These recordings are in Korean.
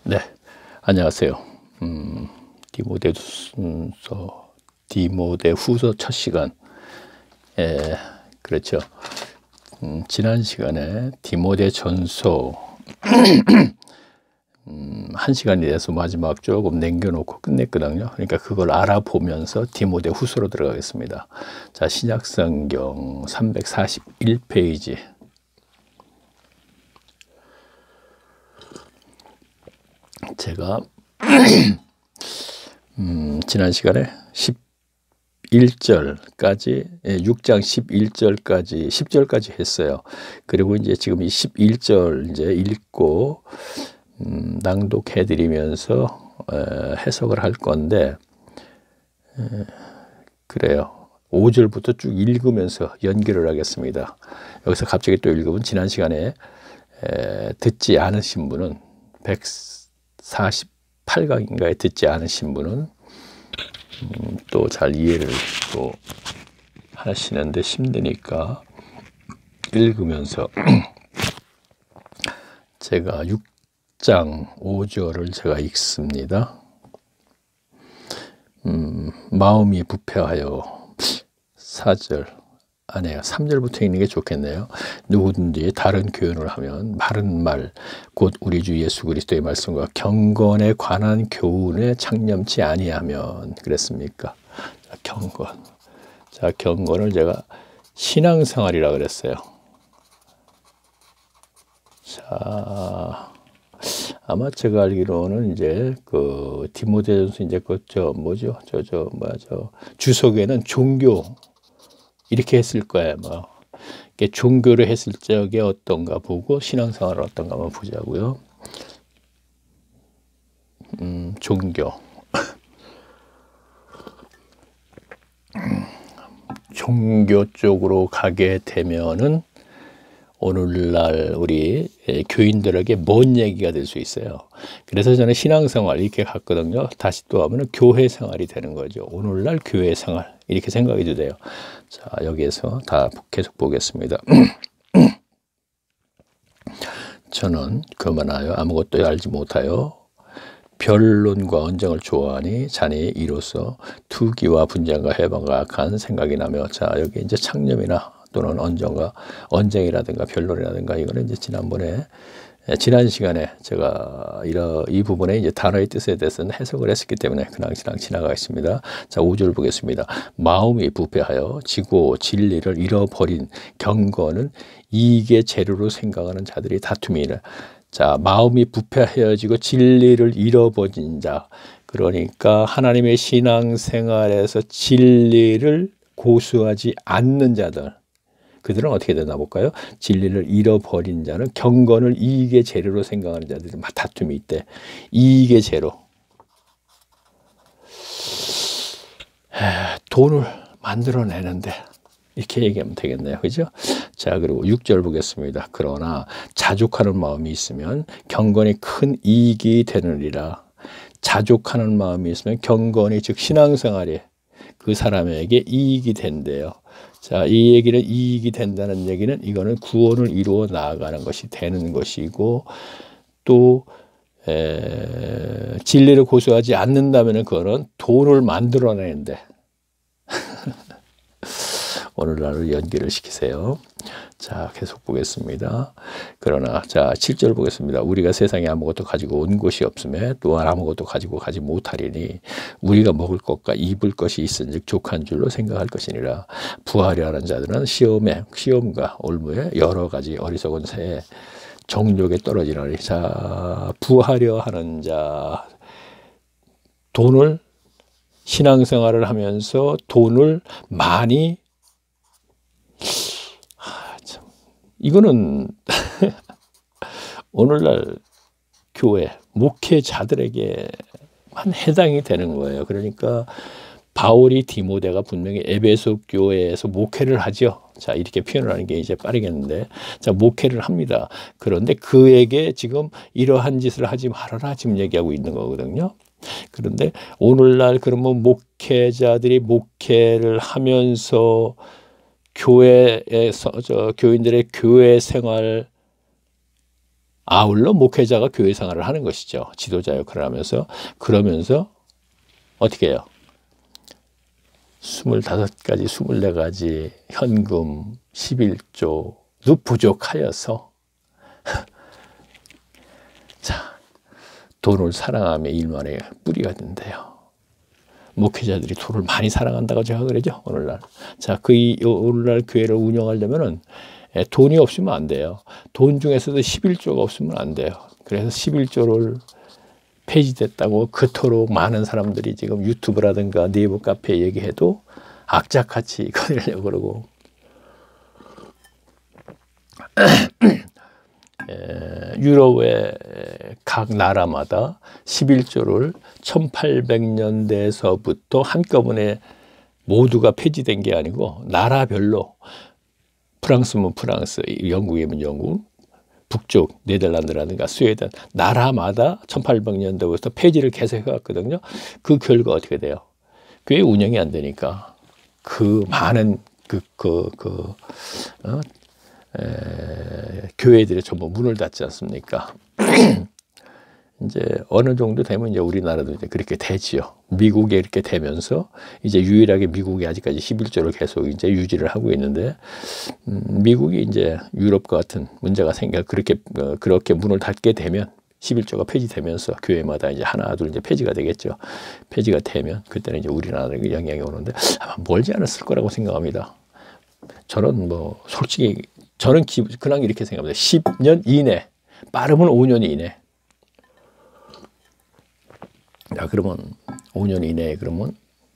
네, 안녕하세요. 디모데후서, 디모데후서 첫 시간. 그렇죠. 지난 시간에 디모데전서 한 시간이 돼서 마지막 조금 남겨놓고 끝냈거든요. 그러니까 그걸 알아보면서 디모데후서로 들어가겠습니다. 자, 신약성경 341페이지. 제가 지난 시간에 11절까지 6장 11절까지 10절까지 했어요. 그리고 이제 지금 이 11절 이제 읽고 낭독해 드리면서 해석을 할 건데, 그래요. 5절부터 쭉 읽으면서 연결을 하겠습니다. 여기서 갑자기 또 읽으면 지난 시간에 듣지 않으신 분은 148강인가에 듣지 않으신 분은 또 잘 이해를 또 하시는데 힘드니까 읽으면서 제가 6장 5절을 제가 읽습니다. 마음이 부패하여 4절 아니에요. 3절부터 읽는 게 좋겠네요. 누구든지 다른 교훈을 하면 바른 말, 곧 우리 주 예수 그리스도의 말씀과 경건에 관한 교훈에 창념치 아니하면 그랬습니까? 자, 경건. 자, 경건을 제가 신앙생활이라 그랬어요. 자, 아마 제가 알기로는 이제 그 디모데전서 이제 그 주석에는 종교 이렇게 했을 거예요. 뭐 종교를 했을 적에 어떤가 보고 신앙생활을 어떤가 한번 보자고요. 종교. 종교 쪽으로 가게 되면은 오늘날 우리 교인들에게 먼 얘기가 될 수 있어요. 그래서 저는 신앙생활 이렇게 갔거든요. 다시 또 하면 교회 생활이 되는 거죠. 오늘날 교회 생활 이렇게 생각해도 돼요. 자, 여기에서 다 계속 보겠습니다. 저는 그만하여 아무것도 알지 못하여 변론과 언쟁을 좋아하니 자니 이로써 투기와 분쟁과 해방과 악한 생각이 나며, 자, 여기 이제 창념이나 또는 언쟁이라든가 변론이라든가 이거는 이제 지난 시간에 제가 이 부분에 이제 단어의 뜻에 대해서는 해석을 했었기 때문에 그냥 지나가겠습니다. 자, 5절 보겠습니다. 마음이 부패하여 지고 진리를 잃어버린 경건은 이익의 재료로 생각하는 자들이 다툼이라. 자, 마음이 부패하여지고 진리를 잃어버린 자, 그러니까 하나님의 신앙생활에서 진리를 고수하지 않는 자들, 그들은 어떻게 되나 볼까요? 진리를 잃어버린 자는 경건을 이익의 재료로 생각하는 자들이 다툼이 있대. 이익의 재료. 돈을 만들어내는데 이렇게 얘기하면 되겠네요. 그죠? 자, 그리고 6절 보겠습니다. 그러나 자족하는 마음이 있으면 경건이 큰 이익이 되느니라. 자족하는 마음이 있으면 경건이, 즉 신앙생활이 그 사람에게 이익이 된대요. 자, 이 얘기는 이익이 된다는 얘기는 이거는 구원을 이루어 나아가는 것이 되는 것이고, 또 진리를 고수하지 않는다면 그거는 돈을 만들어내는데 오늘날로 연결을 시키세요. 자, 계속 보겠습니다. 그러나 자, 7절 보겠습니다. 우리가 세상에 아무것도 가지고 온 것이 없음에 또한 아무것도 가지고 가지 못하리니 우리가 먹을 것과 입을 것이 있은즉 족한 줄로 생각할 것이니라. 부하려 하는 자들은 시험과 올무에 여러 가지 어리석은 새에 정욕에 떨어지나니. 자, 부하려 하는 자, 돈을, 신앙생활을 하면서 돈을 많이, 이거는 오늘날 교회 목회자들에게만 해당이 되는 거예요. 그러니까 바울이 디모데가 분명히 에베소 교회에서 목회를 하죠. 자, 이렇게 표현을 하는 게 이제 빠르겠는데, 자, 목회를 합니다. 그런데 그에게 지금 이러한 짓을 하지 말아라 지금 얘기하고 있는 거거든요. 그런데 오늘날 그러면 목회자들이 목회를 하면서 교회에서 교인들의 교회 생활 아울러 목회자가 교회 생활을 하는 것이죠. 지도자 역할을 하면서. 그러면서 어떻게 해요? 25가지, 24가지 현금 11조도 부족하여서 자, 돈을 사랑하며 일만의 뿌리가 된대요. 목회자들이 돈을 많이 사랑한다고 제가 그러죠, 오늘날. 자, 오늘날 교회를 운영하려면은 돈이 없으면 안 돼요. 돈 중에서도 11조가 없으면 안 돼요. 그래서 11조를 폐지됐다고 그토록 많은 사람들이 지금 유튜브라든가 네이버 카페에 얘기해도 악착같이 꺼내려고 그러고 유럽의 각 나라마다 11조를 1800년대에서부터 한꺼번에 모두가 폐지된 게 아니고 나라별로 프랑스면 프랑스, 영국이면 영국, 북쪽 네덜란드라든가 스웨덴 나라마다 1800년대부터 폐지를 계속 해왔거든요. 그 결과 어떻게 돼요? 교회 운영이 안 되니까 그 많은 교회들이 전부 문을 닫지 않습니까? 이제 어느 정도 되면 이제 우리나라도 이제 그렇게 되지요. 미국에 이렇게 되면서 이제 유일하게 미국이 아직까지 11조를 계속 이제 유지를 하고 있는데 미국이 이제 유럽과 같은 문제가 그렇게 문을 닫게 되면 11조가 폐지되면서 교회마다 이제 하나 둘 이제 폐지가 되겠죠. 폐지가 되면 그때는 이제 우리나라에 영향이 오는데 아마 멀지 않았을 거라고 생각합니다. 저는 뭐 솔직히 저는 그냥 이렇게 생각합니다. 10년 이내, 빠르면 5년 이내. 야, 그러면 5년 이내에 그러면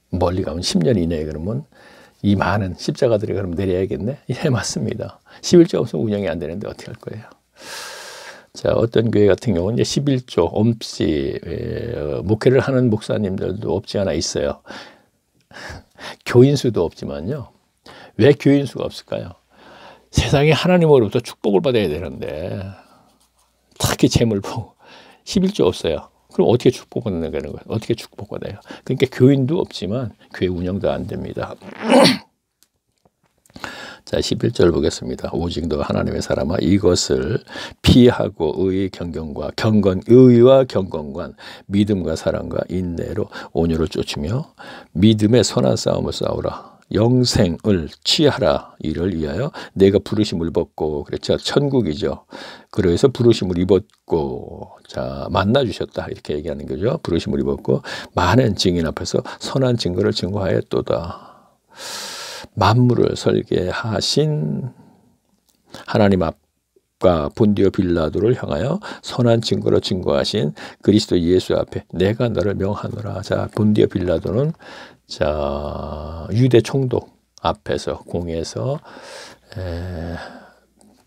멀리 가면 10년 이내에 그러면 이 많은 십자가들이 그럼 내려야겠네? 예, 맞습니다. 11조 없으면 운영이 안 되는데 어떻게 할 거예요? 자, 어떤 교회 같은 경우는 이제 11조 없이 목회를 하는 목사님들도 없지 않아 있어요. 교인 수도 없지만요. 왜 교인 수가 없을까요? 세상에 하나님으로부터 축복을 받아야 되는데 특히 재물 보고 11조 없어요. 그럼 어떻게 축복받는 거예요? 어떻게 축복받아요? 그러니까 교인도 없지만 교회 운영도 안 됩니다. 자, 11절 보겠습니다. 오직 너 하나님의 사람아 이것을 피하고 의와 경건과 믿음과 사랑과 인내로 온유를 쫓으며 믿음의 선한 싸움을 싸우라. 영생을 취하라. 이를 위하여 내가 부르심을 받고 그렇죠. 천국이죠. 그래서 부르심을 입었고 자 만나 주셨다 이렇게 얘기하는 거죠. 부르심을 입었고 많은 증인 앞에서 선한 증거를 증거하였도다. 만물을 설계하신 하나님 앞과 본디오 빌라도를 향하여 선한 증거로 증거하신 그리스도 예수 앞에 내가 너를 명하노라. 자 본디오 빌라도는 자 유대 총독 앞에서 공에서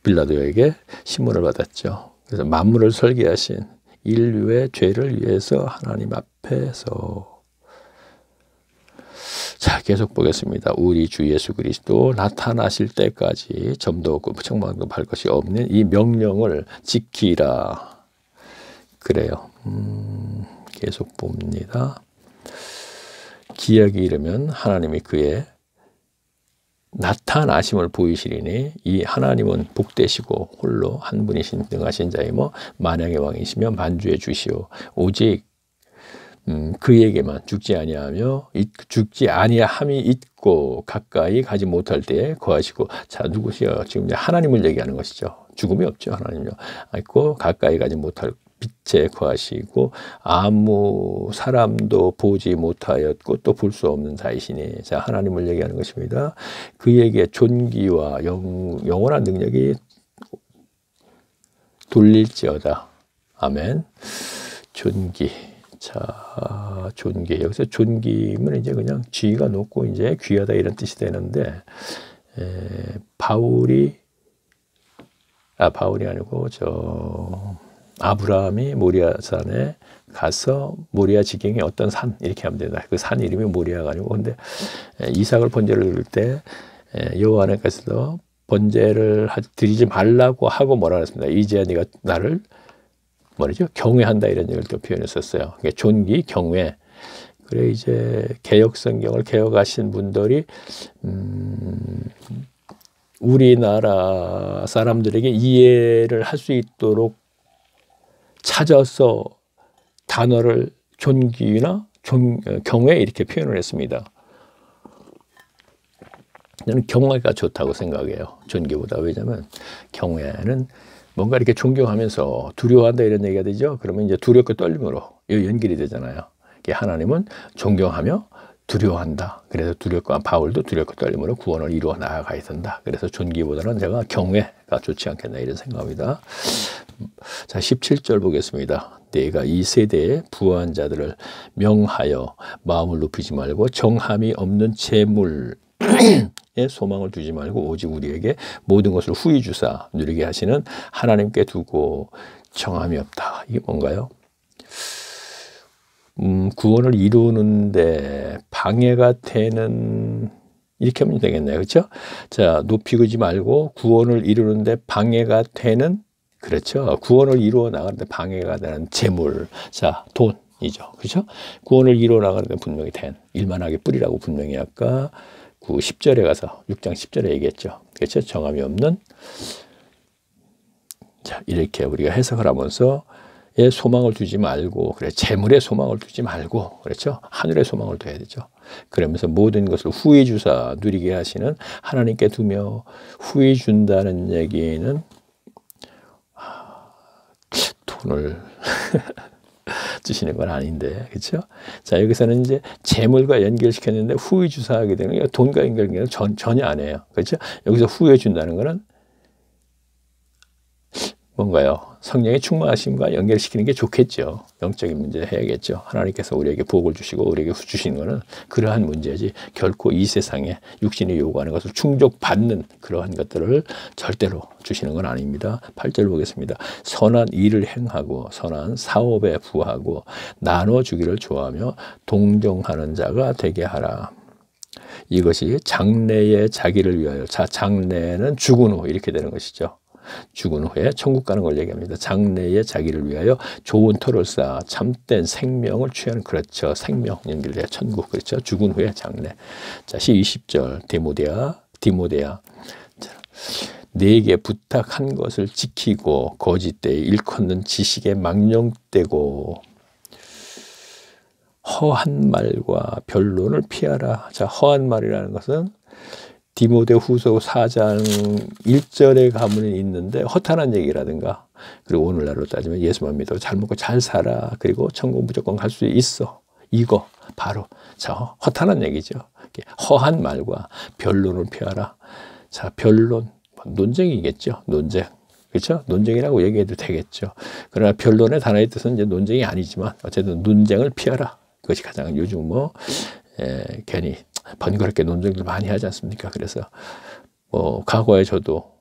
빌라도에게 신문을 받았죠. 그래서 만물을 설계하신 인류의 죄를 위해서 하나님 앞에서 자 계속 보겠습니다. 우리 주 예수 그리스도 나타나실 때까지 점도 없고 청망도 발 것이 없는 이 명령을 지키라. 그래요. 계속 봅니다. 기약이 이르면 하나님이 그의 나타나심을 보이시리니 이 하나님은 복되시고 홀로 한 분이신 등하신 자이며 만왕의 왕이시며 만주의 주시오. 오직 그에게만 죽지 아니함이 있고 가까이 가지 못할 때에 거하시고 자 누구시여? 지금 이제 하나님을 얘기하는 것이죠. 죽음이 없죠. 하나님요. 있고 가까이 가지 못할 빛에 거하시고 아무 사람도 보지 못하였고 또 볼 수 없는 자이시니 자 하나님을 얘기하는 것입니다. 그에게 존귀와 영원한 능력이 돌릴지어다. 아멘. 존귀. 자, 존귀. 여기서 존귀면 이제 그냥 지위가 높고 이제 귀하다 이런 뜻이 되는데 바울이 아니고 아브라함이 모리아산에 가서 모리아 지경에 어떤 산 이렇게 하면 된다. 그 산 이름이 모리아가 아니고 근데 이삭을 번제를 드릴 때 여호와 하나님께서 번제를 드리지 말라고 하고 뭐라 그랬습니다. 이제야 네가 나를 뭐죠? 경외한다 이런 얘기를 또 표현했었어요. 그러니까 존귀, 경외. 그래 이제 개역 성경을 개역하신 분들이 우리나라 사람들에게 이해를 할 수 있도록 찾아서 단어를 존귀나 경외 이렇게 표현을 했습니다. 저는 경외가 좋다고 생각해요. 존귀보다. 왜냐하면 경외는 뭔가 이렇게 존경하면서 두려워한다 이런 얘기가 되죠. 그러면 이제 두렵고 떨림으로 연결이 되잖아요. 하나님은 존경하며 두려워한다. 그래서 바울도 두렵고 떨림으로 구원을 이루어 나아가야 된다. 그래서 존귀보다는 제가 경외가 좋지 않겠나 이런 생각합니다. 자, 17절 보겠습니다. 내가 이 세대의 부한 자들을 명하여 마음을 높이지 말고 정함이 없는 재물에 소망을 두지 말고 오직 우리에게 모든 것을 후히 주사 누리게 하시는 하나님께 두고 정함이 없다. 이게 뭔가요? 구원을 이루는데 방해가 되는, 이렇게 하면 되겠네요. 그렇죠? 자, 높이지 말고 구원을 이루는데 방해가 되는, 그렇죠. 구원을 이루어 나가는데 방해가 되는 재물. 자, 돈이죠. 그렇죠? 구원을 이루어 나가는데 분명히 된 일만하게 뿌리라고 분명히 아까 10절에 가서 6장 10절에 얘기했죠. 그렇죠? 정함이 없는. 자, 이렇게 우리가 해석을 하면서 소망을 두지 말고, 그래, 재물에 소망을 두지 말고, 그렇죠? 하늘에 소망을 둬야 되죠. 그러면서 모든 것을 후히 주사 누리게 하시는 하나님께 두며, 후히 준다는 얘기는 돈을 주시는 건 아닌데, 그렇죠? 자, 여기서는 이제 재물과 연결시켰는데 후히 주사하게 되는 게 돈과 연결은 전혀 안 해요. 그렇죠? 여기서 후히 준다는 거는 뭔가요? 성령의 충만하심과 연결시키는 게 좋겠죠. 영적인 문제 해야겠죠. 하나님께서 우리에게 복을 주시고 우리에게 주시는 것은 그러한 문제지 결코 이 세상에 육신이 요구하는 것을 충족받는 그러한 것들을 절대로 주시는 건 아닙니다. 8절 보겠습니다. 선한 일을 행하고 선한 사업에 부하고 나눠주기를 좋아하며 동정하는 자가 되게 하라. 이것이 장래의 자기를 위하여. 자, 장래는 죽은 후 이렇게 되는 것이죠. 죽은 후에 천국 가는 걸 얘기합니다. 장래에 자기를 위하여 좋은 터를 쌓아 참된 생명을 취하는, 그렇죠. 생명 연결돼야 천국, 그렇죠. 죽은 후에 장래. 자, 20절 디모데야. 자, 내게 부탁한 것을 지키고 거짓되이 일컫는 지식에 망령되고 허한 말과 변론을 피하라. 자, 허한 말이라는 것은 디모데 후서 4장 1절에 가면 있는데 허탄한 얘기라든가, 그리고 오늘날로 따지면 예수만 믿어 잘 먹고 잘 살아, 그리고 천국 무조건 갈 수 있어, 이거 바로 자 허탄한 얘기죠. 허한 말과 변론을 피하라. 자, 변론 논쟁이겠죠. 논쟁, 그렇죠? 논쟁이라고 얘기해도 되겠죠. 그러나 변론의 단어의 뜻은 이제 논쟁이 아니지만 어쨌든 논쟁을 피하라. 그것이 가장 요즘 괜히 번거롭게 논쟁들 많이 하지 않습니까? 그래서 과거에 저도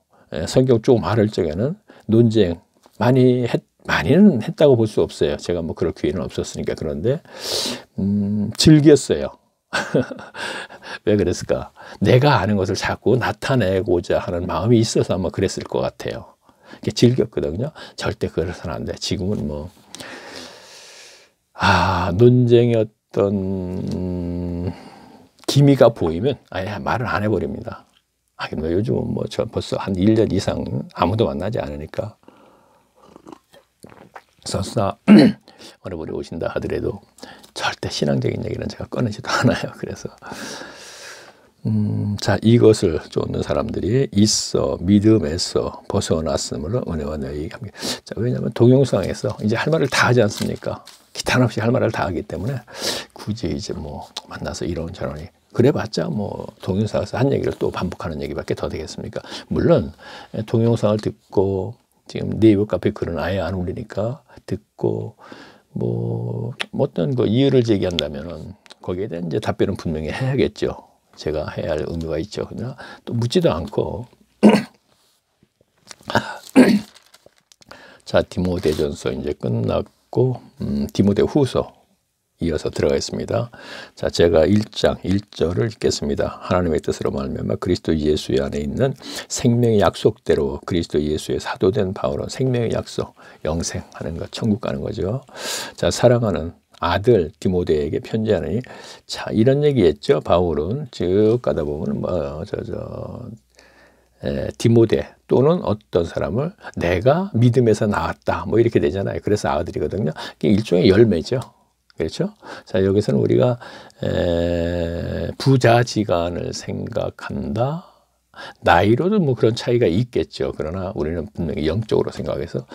성경 조금 알을 적에는 논쟁 많이는 했다고 볼 수 없어요. 제가 그럴 기회는 없었으니까. 그런데 즐겼어요. 왜 그랬을까? 내가 아는 것을 자꾸 나타내고자 하는 마음이 있어서 아마 그랬을 것 같아요. 즐겼거든요. 절대 그래서는 안 돼. 지금은 논쟁의 어떤 기미가 보이면 아예 말을 안 해버립니다. 요즘은 저 벌써 한 1년 이상 아무도 만나지 않으니까 설사 어느 분이 오신다 하더라도 절대 신앙적인 얘기는 제가 꺼내지도 않아요. 그래서 자, 이것을 쫓는 사람들이 있어 믿음에서 벗어났으므로 은혜와 너희 함께. 자, 왜냐하면 동영상에서 이제 할 말을 다 하지 않습니까? 기탄 없이 할 말을 다 하기 때문에 굳이 이제 만나서 이런저런 그래봤자 동영상에서 한 얘기를 또 반복하는 얘기밖에 더 되겠습니까? 물론 동영상을 듣고 지금 네이버 카페 글은 아예 안 올리니까 듣고 어떤 이유를 제기한다면은 거기에 대한 이제 답변은 분명히 해야겠죠. 제가 해야 할 의무가 있죠. 그러나 또 묻지도 않고 자, 디모데전서 이제 끝났고 디모데 후서 이어서 들어가겠습니다. 자, 제가 1장 1절을 읽겠습니다. 하나님의 뜻으로 말미암아 그리스도 예수 안에 있는 생명의 약속대로 그리스도 예수의 사도된 바울은 생명의 약속, 영생하는 것, 천국 가는 거죠. 자, 사랑하는 아들 디모데에게 편지하느니, 자, 이런 얘기했죠. 바울은 쭉 가다 보면 디모데 또는 어떤 사람을 내가 믿음에서 낳았다 뭐 이렇게 되잖아요. 그래서 아들이거든요. 이게 일종의 열매죠. 그렇죠? 자, 여기서는 우리가 부자지간을 생각한다. 나이로도 뭐 그런 차이가 있겠죠. 그러나 우리는 분명히 영적으로 생각해서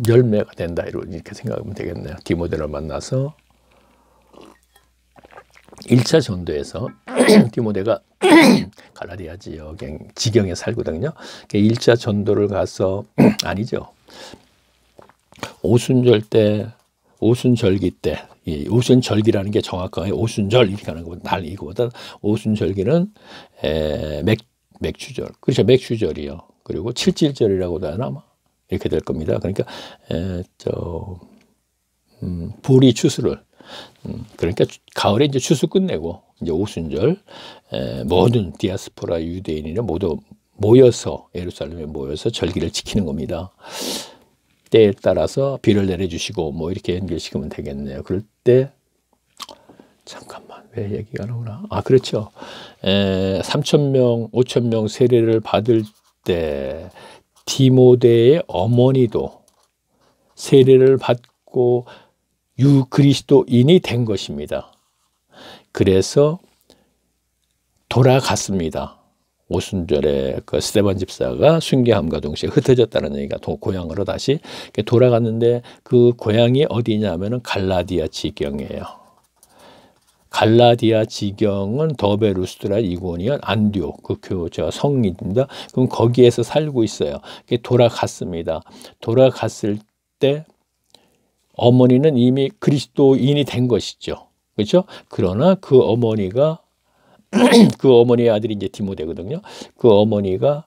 열매가 된다 이렇게 생각하면 되겠네요. 디모데를 만나서 1차 전도에서 디모데가 갈라디아 지경에 살거든요. 1차 전도를 가서 아니죠. 오순절기 때, 오순절기라는 게 정확하게 오순절 이렇게 하는 것보다 날 이거보다 오순절기는 맥추절, 그렇죠. 맥추절이요. 그리고 칠칠절이라고도 하나 아마 이렇게 될 겁니다. 그러니까 보리 추수를 그러니까 가을에 이제 추수 끝내고 이제 오순절 모든 디아스포라 유대인이 모두 모여서 예루살렘에 모여서 절기를 지키는 겁니다. 때에 따라서 비를 내려주시고 뭐 이렇게 연결시키면 되겠네요. 그럴 때 잠깐만 왜 얘기가 나오나? 아 그렇죠. 3,000명, 5,000명 세례를 받을 때 디모데의 어머니도 세례를 받고 유그리스도인이 된 것입니다. 그래서 돌아갔습니다. 오순절에 그 스데반 집사가 순교함과 동시에 흩어졌다는 얘기가 고향으로 다시 돌아갔는데 그 고향이 어디냐면은 갈라디아 지경이에요. 갈라디아 지경은 더베 루스드라 이고니온 안디옥 그 교회가 성입니다. 그럼 거기에서 살고 있어요. 돌아갔습니다. 돌아갔을 때 어머니는 이미 그리스도인이 된 것이죠. 그렇죠? 그러나 그 어머니가 그 어머니의 아들이 이제 디모데거든요. 그 어머니가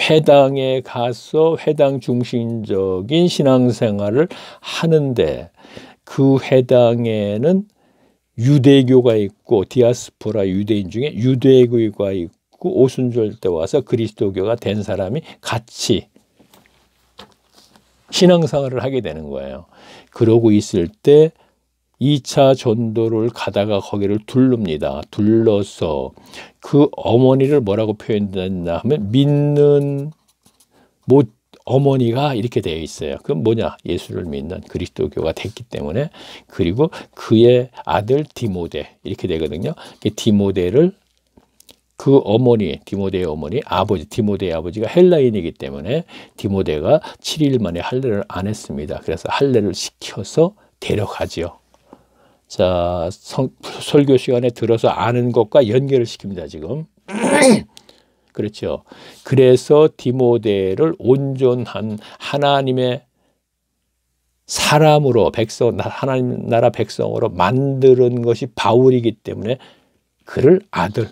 회당에 가서 회당 중심적인 신앙생활을 하는데 그 회당에는 유대교가 있고 디아스포라 유대인 중에 유대교가 있고 오순절 때 와서 그리스도교가 된 사람이 같이 신앙생활을 하게 되는 거예요. 그러고 있을 때 2차 전도를 가다가 거기를 둘릅니다. 둘러서 그 어머니를 뭐라고 표현했나 하면 믿는 어머니가 이렇게 되어 있어요. 그럼 뭐냐? 예수를 믿는 그리스도교가 됐기 때문에 그리고 그의 아들 디모데 이렇게 되거든요. 디모데를 그 어머니, 디모데의 어머니, 아버지, 디모데의 아버지가 헬라인이기 때문에 디모데가 7일 만에 할례를 안 했습니다. 그래서 할례를 시켜서 데려가지요. 자, 설교 시간에 들어서 아는 것과 연결을 시킵니다, 지금. 그렇죠. 그래서 디모데를 온전한 하나님의 사람으로, 하나님 나라 백성으로 만드는 것이 바울이기 때문에 그를 아들,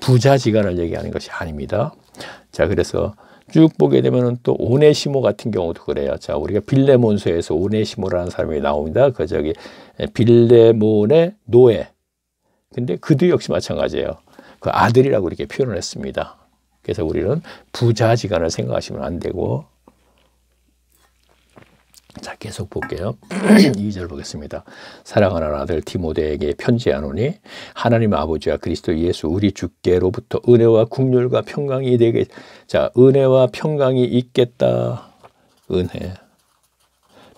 부자지간을 얘기하는 것이 아닙니다. 자, 그래서 쭉 보게 되면 또 오네시모 같은 경우도 그래요. 자, 우리가 빌레몬서에서 오네시모라는 사람이 나옵니다. 그 빌레몬의 노예. 근데 그도 역시 마찬가지예요. 그 아들이라고 이렇게 표현을 했습니다. 그래서 우리는 부자지간을 생각하시면 안 되고. 자, 계속 볼게요. 2절 보겠습니다. 사랑하는 아들 디모데에게 편지하노니 하나님 아버지와 그리스도 예수 우리 주께로부터 은혜와 긍휼과 평강이 되게. 자, 은혜와 평강이 있겠다. 은혜.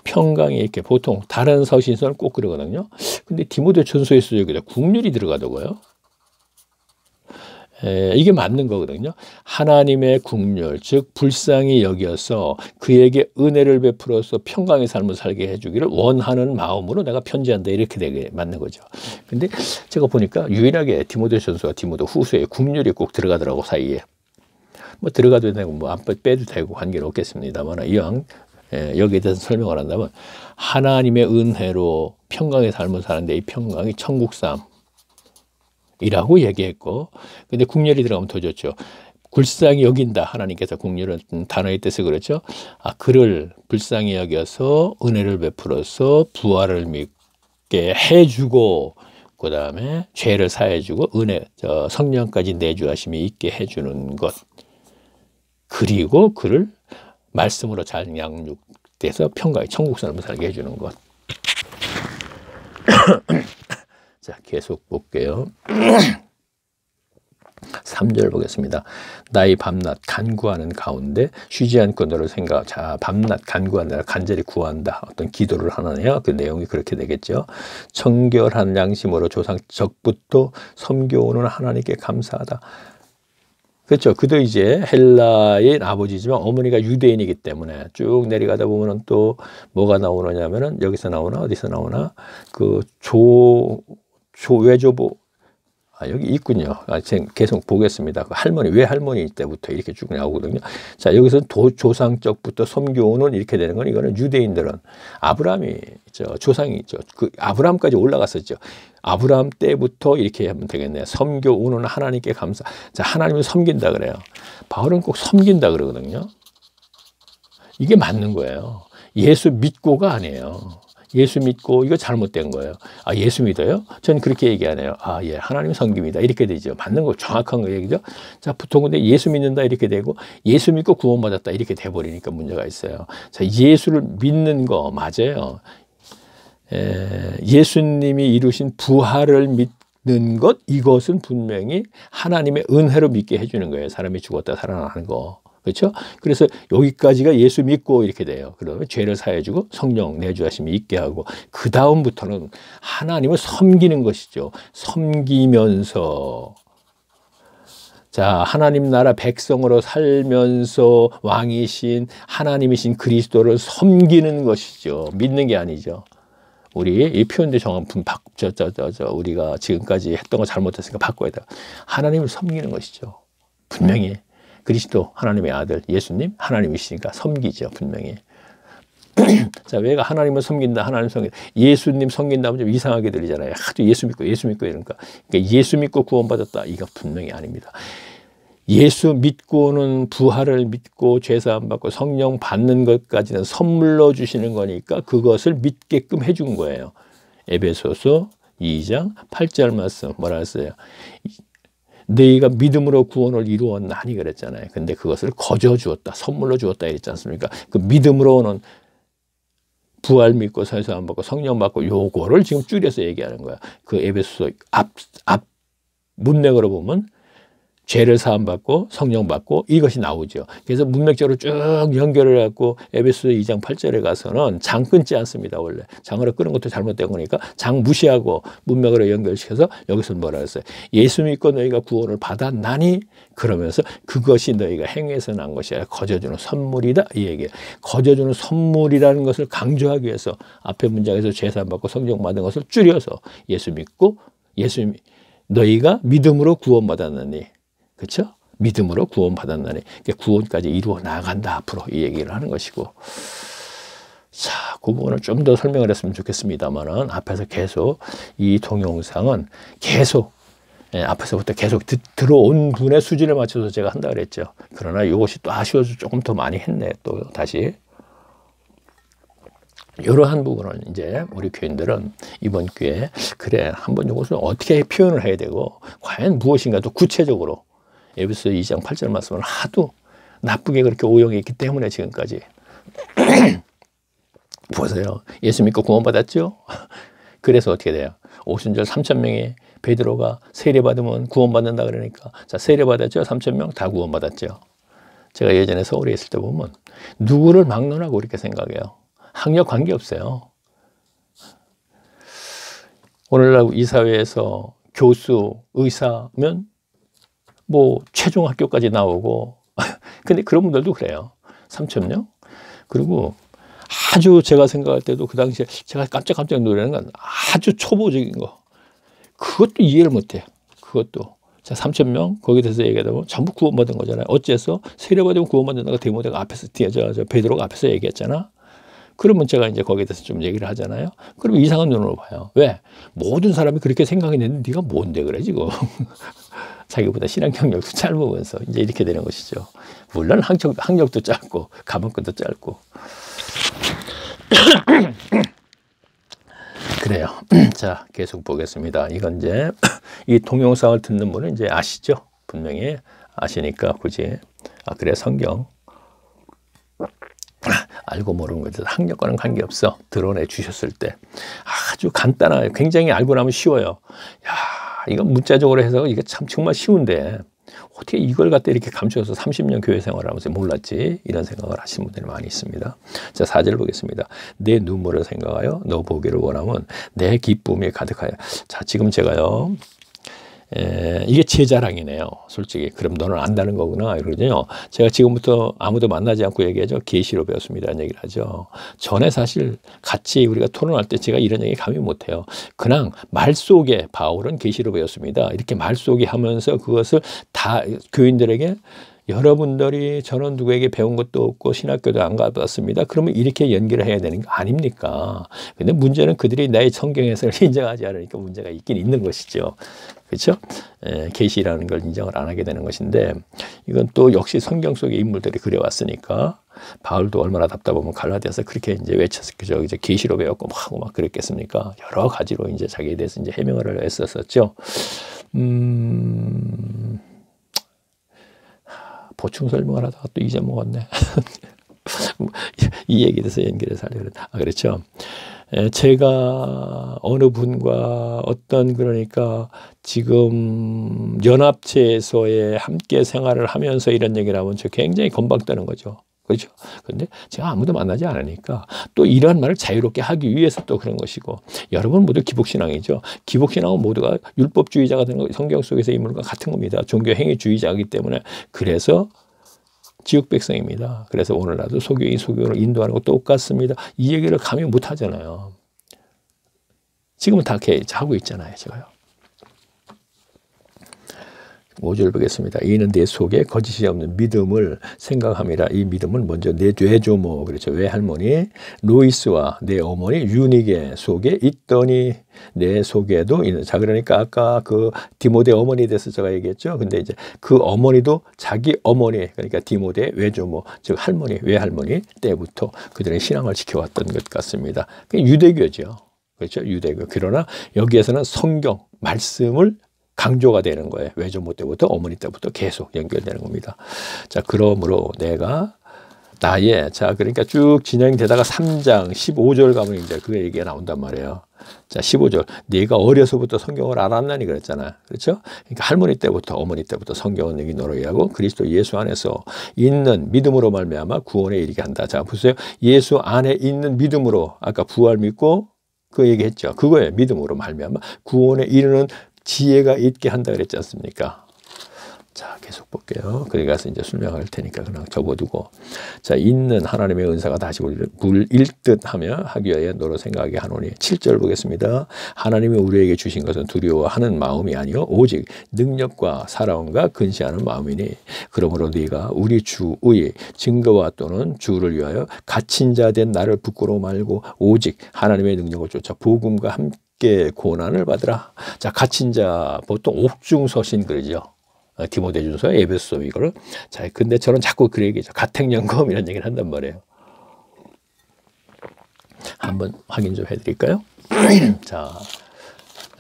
평강이 있게. 보통 다른 서신서는 꼭 그러거든요. 근데 디모데 전서에서 여기다 긍휼이 들어가더라고요. 이게 맞는 거거든요. 하나님의 긍휼, 즉 불쌍히 여겨서 그에게 은혜를 베풀어서 평강의 삶을 살게 해주기를 원하는 마음으로 내가 편지한다. 이렇게 되게 맞는 거죠. 근데 제가 보니까 유일하게 디모데전서와 디모데 후서에 긍휼이 꼭 들어가더라고, 사이에. 뭐 들어가도 되고 뭐 안 빼도 되고 관계는 없겠습니다만 이왕 여기에 대해서 설명을 한다면 하나님의 은혜로 평강의 삶을 사는데 이 평강이 천국삼 이라고 얘기했고, 근데 국렬이 들어가면 더 좋죠. 불쌍히 여긴다. 하나님께서 국렬은 단어의 뜻을 그렇죠. 그를 불쌍히 여겨서 은혜를 베풀어서 부활을 믿게 해주고, 그 다음에 죄를 사해주고 성령까지 내주하심이 있게 해주는 것. 그리고 그를 말씀으로 잘 양육돼서 평강의 천국 삶을 살게 해주는 것. 자, 계속 볼게요. 3절 보겠습니다. 나의 밤낮 간구하는 가운데 쉬지 않고 너를 생각. 자, 밤낮 간구한다. 간절히 구한다. 어떤 기도를 하느냐. 그 내용이 그렇게 되겠죠. 청결한 양심으로 조상 적부터 섬겨오는 하나님께 감사하다. 그렇죠. 그도 이제 헬라인 아버지지만 어머니가 유대인이기 때문에 쭉 내려가다 보면은 또 뭐가 나오느냐면은 여기서 나오나 어디서 나오나 그 외조부 여기 있군요. 지금 계속 보겠습니다. 그 할머니 외할머니 때부터 이렇게 쭉 나오거든요. 자, 여기서 조상적부터 섬겨오는 이렇게 되는 건 이거는 유대인들은 아브라함이 조상이죠. 그 아브라함까지 올라갔었죠. 아브라함 때부터 이렇게 하면 되겠네요. 섬겨오는 하나님께 감사. 자, 하나님을 섬긴다 그래요. 바울은 꼭 섬긴다 그러거든요. 이게 맞는 거예요. 예수 믿고가 아니에요. 예수 믿고 이거 잘못된 거예요. 아, 예수 믿어요? 전 그렇게 얘기 안 해요. 아, 예, 하나님 섬깁니다. 이렇게 되죠. 맞는 거 정확한 거 얘기죠. 자, 보통 근데 예수 믿는다 이렇게 되고 예수 믿고 구원받았다 이렇게 돼버리니까 문제가 있어요. 자, 예수를 믿는 거 맞아요. 예수님이 이루신 부활을 믿는 것, 이것은 분명히 하나님의 은혜로 믿게 해주는 거예요. 사람이 죽었다 살아나는 거. 그렇죠? 그래서 여기까지가 예수 믿고 이렇게 돼요. 그러면 죄를 사해주고 성령 내주하심이 있게 하고 그 다음부터는 하나님을 섬기는 것이죠. 섬기면서 자, 하나님 나라 백성으로 살면서 왕이신 하나님이신 그리스도를 섬기는 것이죠. 믿는 게 아니죠. 우리 이 표현도 정확히 우리가 지금까지 했던 거 잘못했으니까 바꿔야 돼. 하나님을 섬기는 것이죠. 분명히 그리스도 하나님의 아들 예수님 하나님이시니까 섬기죠. 분명히. 자, 왜가 하나님을 섬긴다 하나님 섬긴다 예수님 섬긴다 하면 좀 이상하게 들리잖아요. 하도 예수 믿고 이러니까. 그러니까 예수 믿고 구원받았다 이거 분명히 아닙니다. 예수 믿고는 부활을 믿고 죄사함 받고 성령 받는 것까지는 선물로 주시는 거니까 그것을 믿게끔 해준 거예요. 에베소서 2장 8절 말씀 뭐라 했어요? 너희가 믿음으로 구원을 이루었나니 그랬잖아요. 근데 그것을 거저 주었다. 선물로 주었다 이랬지 않습니까? 그 믿음으로는 부활 믿고 죄사함 받고 성령 받고 요거를 지금 줄여서 얘기하는 거야. 그 에베소서 앞 문맥으로 보면 죄를 사함받고 성령 받고 이것이 나오죠. 그래서 문맥적으로 쭉 연결을 해갖고 에베소서 2장 8절에 가서는 장 끊지 않습니다. 원래 장으로 끄는 것도 잘못된 거니까 장 무시하고 문맥으로 연결시켜서 여기서 뭐라 했어요? 예수 믿고 너희가 구원을 받았나니 그러면서 그것이 너희가 행해서 난 것이 아니라 거저주는 선물이다 이 얘기예요. 거저주는 선물이라는 것을 강조하기 위해서 앞에 문장에서 죄 사함받고 성령 받은 것을 줄여서 예수 믿고 너희가 믿음으로 구원받았나니 그렇죠? 믿음으로 구원받았나니 구원까지 이루어 나간다 앞으로 이 얘기를 하는 것이고 자, 그 부분을 좀 더 설명을 했으면 좋겠습니다만은 앞에서 계속 이 동영상은 계속 앞에서부터 계속 들어온 분의 수준에 맞춰서 제가 한다 그랬죠. 그러나 이것이 또 아쉬워서 조금 더 많이 했네 또 다시 이러한 부분은 이제 우리 교인들은 이번 기회에 그래 한번 이것을 어떻게 표현을 해야 되고 과연 무엇인가 또 구체적으로 에베소서 2장 8절 말씀을 하도 나쁘게 그렇게 오용했기 때문에 지금까지 보세요. 예수 믿고 구원받았죠? 그래서 어떻게 돼요? 오순절 3,000명이 베드로가 세례받으면 구원받는다 그러니까 자 세례받았죠? 3,000명 다 구원받았죠. 제가 예전에 서울에 있을 때 보면 누구를 막론하고 그렇게 생각해요. 학력 관계없어요. 오늘날 이 사회에서 교수, 의사면 뭐 최종 학교까지 나오고 근데 그런 분들도 그래요. 3,000명? 그리고 아주 제가 생각할 때도 그 당시에 제가 깜짝 놀라는 건 아주 초보적인 거 그것도 이해를 못해요. 그것도 자 3,000명 거기에 대해서 얘기하다 보면 전부 구원받은 거잖아요. 어째서 세례받으면 구원받는다고 디모데가 앞에서 베드로가 앞에서 얘기했잖아. 그러면 제가 이제 거기에 대해서 좀 얘기를 하잖아요. 그러면 이상한 눈으로 봐요. 왜? 모든 사람이 그렇게 생각했는데 네가 뭔데 그래 지금. 자기보다 신앙 경력도 짧으면서 이제 이렇게 되는 것이죠. 물론 학력도 짧고 가방끈도 짧고 그래요. 자 계속 보겠습니다. 이건 이제 이 동영상을 듣는 분은 이제 아시죠? 분명히 아시니까 굳이 그래 성경 알고 모르는 거죠. 학력과는 관계없어. 드러내 주셨을 때 아주 간단하게 굉장히 알고 나면 쉬워요. 야 이건 문자적으로 해서 이게 참 정말 쉬운데 어떻게 이걸 갖다 이렇게 감춰서 30년 교회 생활을 하면서 몰랐지? 이런 생각을 하시는 분들이 많이 있습니다. 자, 4절 보겠습니다. 내 눈물을 생각하여 너 보기를 원하면 내 기쁨이 가득하여. 자, 지금 제가요. 이게 제 자랑이네요. 솔직히. 그럼 너는 안다는 거구나. 이러거든요. 제가 지금부터 아무도 만나지 않고 얘기하죠. 계시로 배웠습니다. 이런 얘기를 하죠. 전에 사실 같이 우리가 토론할 때 제가 이런 얘기 감히 못해요. 그냥 말 속에 바울은 계시로 배웠습니다. 이렇게 말 속에 하면서 그것을 다 교인들에게 여러분들이 저는 누구에게 배운 것도 없고 신학교도 안 가봤습니다. 그러면 이렇게 연기를 해야 되는 거 아닙니까? 근데 문제는 그들이 나의 성경 해석을 인정하지 않으니까 문제가 있긴 있는 것이죠. 그렇죠? 계시라는 걸 인정을 안 하게 되는 것인데 이건 또 역시 성경 속의 인물들이 그려왔으니까 바울도 얼마나 답답하면 갈라디아서 그렇게 이제 외쳤겠죠. 이제 계시로 배웠고 막 하고 막 그랬겠습니까? 여러 가지로 이제 자기에 대해서 이제 해명을 했었었죠. 보충 설명을 하다가 또 잊어먹었네. 이 얘기에 대해서 연결해서 하려고 그랬다. 그렇죠. 제가 어느 분과 어떤 그러니까 지금 연합체에서의 함께 생활을 하면서 이런 얘기를 하면 저 굉장히 건방뜨는 거죠. 그렇죠. 근데 제가 아무도 만나지 않으니까 또 이러한 말을 자유롭게 하기 위해서 또 그런 것이고 여러분 모두 기복신앙이죠. 기복신앙은 모두가 율법주의자가 되는 거 성경 속에서 인물과 같은 겁니다. 종교행위주의자이기 때문에 그래서 지역 백성입니다. 그래서 오늘날도 소교인 소교를 인도하는 거 똑같습니다. 이 얘기를 감히 못 하잖아요. 지금은 다 이렇게 하고 있잖아요. 제가요. 5절 보겠습니다. 이는 내 속에 거짓이 없는 믿음을 생각함이라. 이 믿음은 먼저 내 외조모, 그렇죠. 외할머니 로이스와 내 어머니 유니게 속에 있더니 내 속에도 있는. 자, 그러니까 아까 그 디모데 어머니에 대해서 제가 얘기했죠. 근데 이제 그 어머니도 자기 어머니, 그러니까 디모데 외조모, 즉 할머니, 외할머니 때부터 그들의 신앙을 지켜왔던 것 같습니다. 그게 유대교죠. 그렇죠. 유대교. 그러나 여기에서는 성경, 말씀을 강조가 되는 거예요. 외조모 때부터 어머니 때부터 계속 연결되는 겁니다. 자, 그러므로 내가 나의, 자, 그러니까 쭉 진행되다가 3장 15절 가면 이제 그 얘기가 나온단 말이에요. 자, 15절. 네가 어려서부터 성경을 알았나니 그랬잖아. 그렇죠? 그러니까 할머니 때부터 어머니 때부터 성경은 여기 너로 이해하고 그리스도 예수 안에서 있는 믿음으로 말미암아 구원에 이르게 한다. 자, 보세요. 예수 안에 있는 믿음으로 아까 부활 믿고 그 얘기했죠. 그거예요. 믿음으로 말미암아 구원에 이르는 지혜가 있게 한다 그랬지 않습니까? 자, 계속 볼게요. 거기 가서 이제 설명할 테니까 그냥 접어두고. 자, 있는 하나님의 은사가 다시 물일 듯 하며 하기 위하여 너로 생각하게 하노니. 7절 보겠습니다. 하나님이 우리에게 주신 것은 두려워하는 마음이 아니요 오직 능력과 사랑과 근시하는 마음이니. 그러므로 네가 우리 주의 증거와 또는 주를 위하여 갇힌 자 된 나를 부끄러워 말고 오직 하나님의 능력을 쫓아 복음과 함께 고난을 받으라. 자, 갇힌 자 보통 옥중서신 그러죠. 디모데전서, 에베소 이거를. 자, 근데 저는 자꾸 그 얘기죠. 가택연금 이런 얘기를 한단 말이에요. 한번 확인 좀 해드릴까요? 자,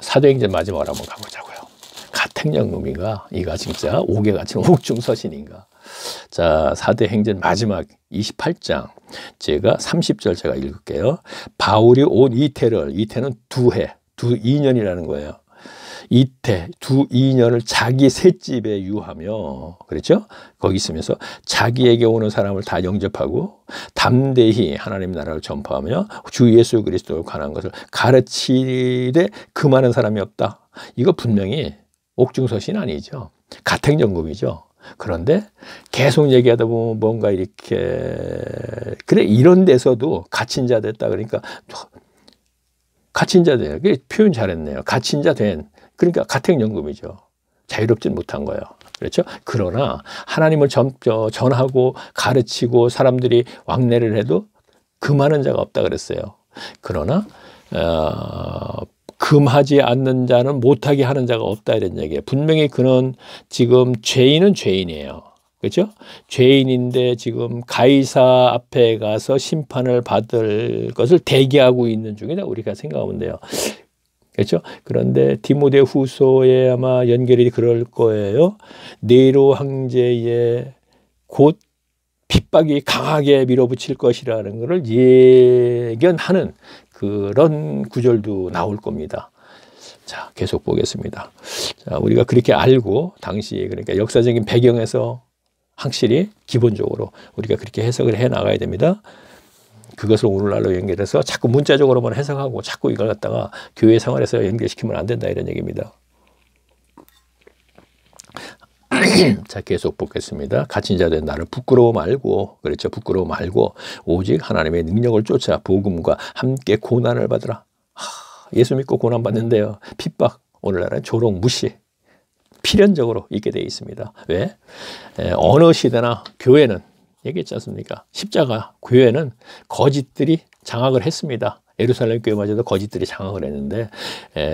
사도행전 마지막으로 한번 가보자고요. 가택연금인가? 이가 진짜 옥에 갇힌 옥중서신인가? 자, 사도행전 마지막 28장 제가 30절 제가 읽을게요. 바울이 온 이태는 2년이라는 거예요. 이태 2년을 자기 셋집에 유하며 그렇죠? 거기 있으면서 자기에게 오는 사람을 다 영접하고 담대히 하나님 나라를 전파하며 주 예수 그리스도에 관한 것을 가르치되 그 많은 사람이 없다. 이거 분명히 옥중서신 아니죠. 가택연금이죠. 그런데 계속 얘기하다 보면 뭔가 이렇게 그래 이런 데서도 갇힌 자 됐다 그러니까 갇힌 자 된 표현 잘했네요. 갇힌 자 된 그러니까 가택연금이죠. 자유롭진 못한 거예요. 그렇죠? 그러나 하나님을 전하고 가르치고 사람들이 왕래를 해도 금하는 자가 없다 그랬어요. 그러나 금하지 않는 자는 못하게 하는 자가 없다 이런 얘기예요. 분명히 그는 지금 죄인은 죄인이에요. 그렇죠? 죄인인데 지금 가이사 앞에 가서 심판을 받을 것을 대기하고 있는 중이다 우리가 생각하면 돼요. 그렇죠? 그런데 디모데 후서에 아마 연결이 그럴 거예요. 네로 황제의 곧 핍박이 강하게 밀어붙일 것이라는 것을 예견하는 그런 구절도 나올 겁니다. 자, 계속 보겠습니다. 자, 우리가 그렇게 알고 당시 그러니까 역사적인 배경에서 확실히 기본적으로 우리가 그렇게 해석을 해 나가야 됩니다. 그것을 오늘날로 연결해서 자꾸 문자적으로만 해석하고 자꾸 이걸 갖다가 교회 생활에서 연결시키면 안 된다 이런 얘기입니다. 자, 계속 보겠습니다. 갇힌 자된 나를 부끄러워 말고, 그렇죠. 부끄러워 말고 오직 하나님의 능력을 쫓아 복음과 함께 고난을 받으라. 예수 믿고 고난 받는데요. 핍박, 오늘날은 조롱, 무시 필연적으로 있게 되어 있습니다. 왜? 어느 시대나 교회는 얘기했지 않습니까? 십자가 교회는 거짓들이 장악을 했습니다. 예루살렘 교회마저도 거짓들이 장악을 했는데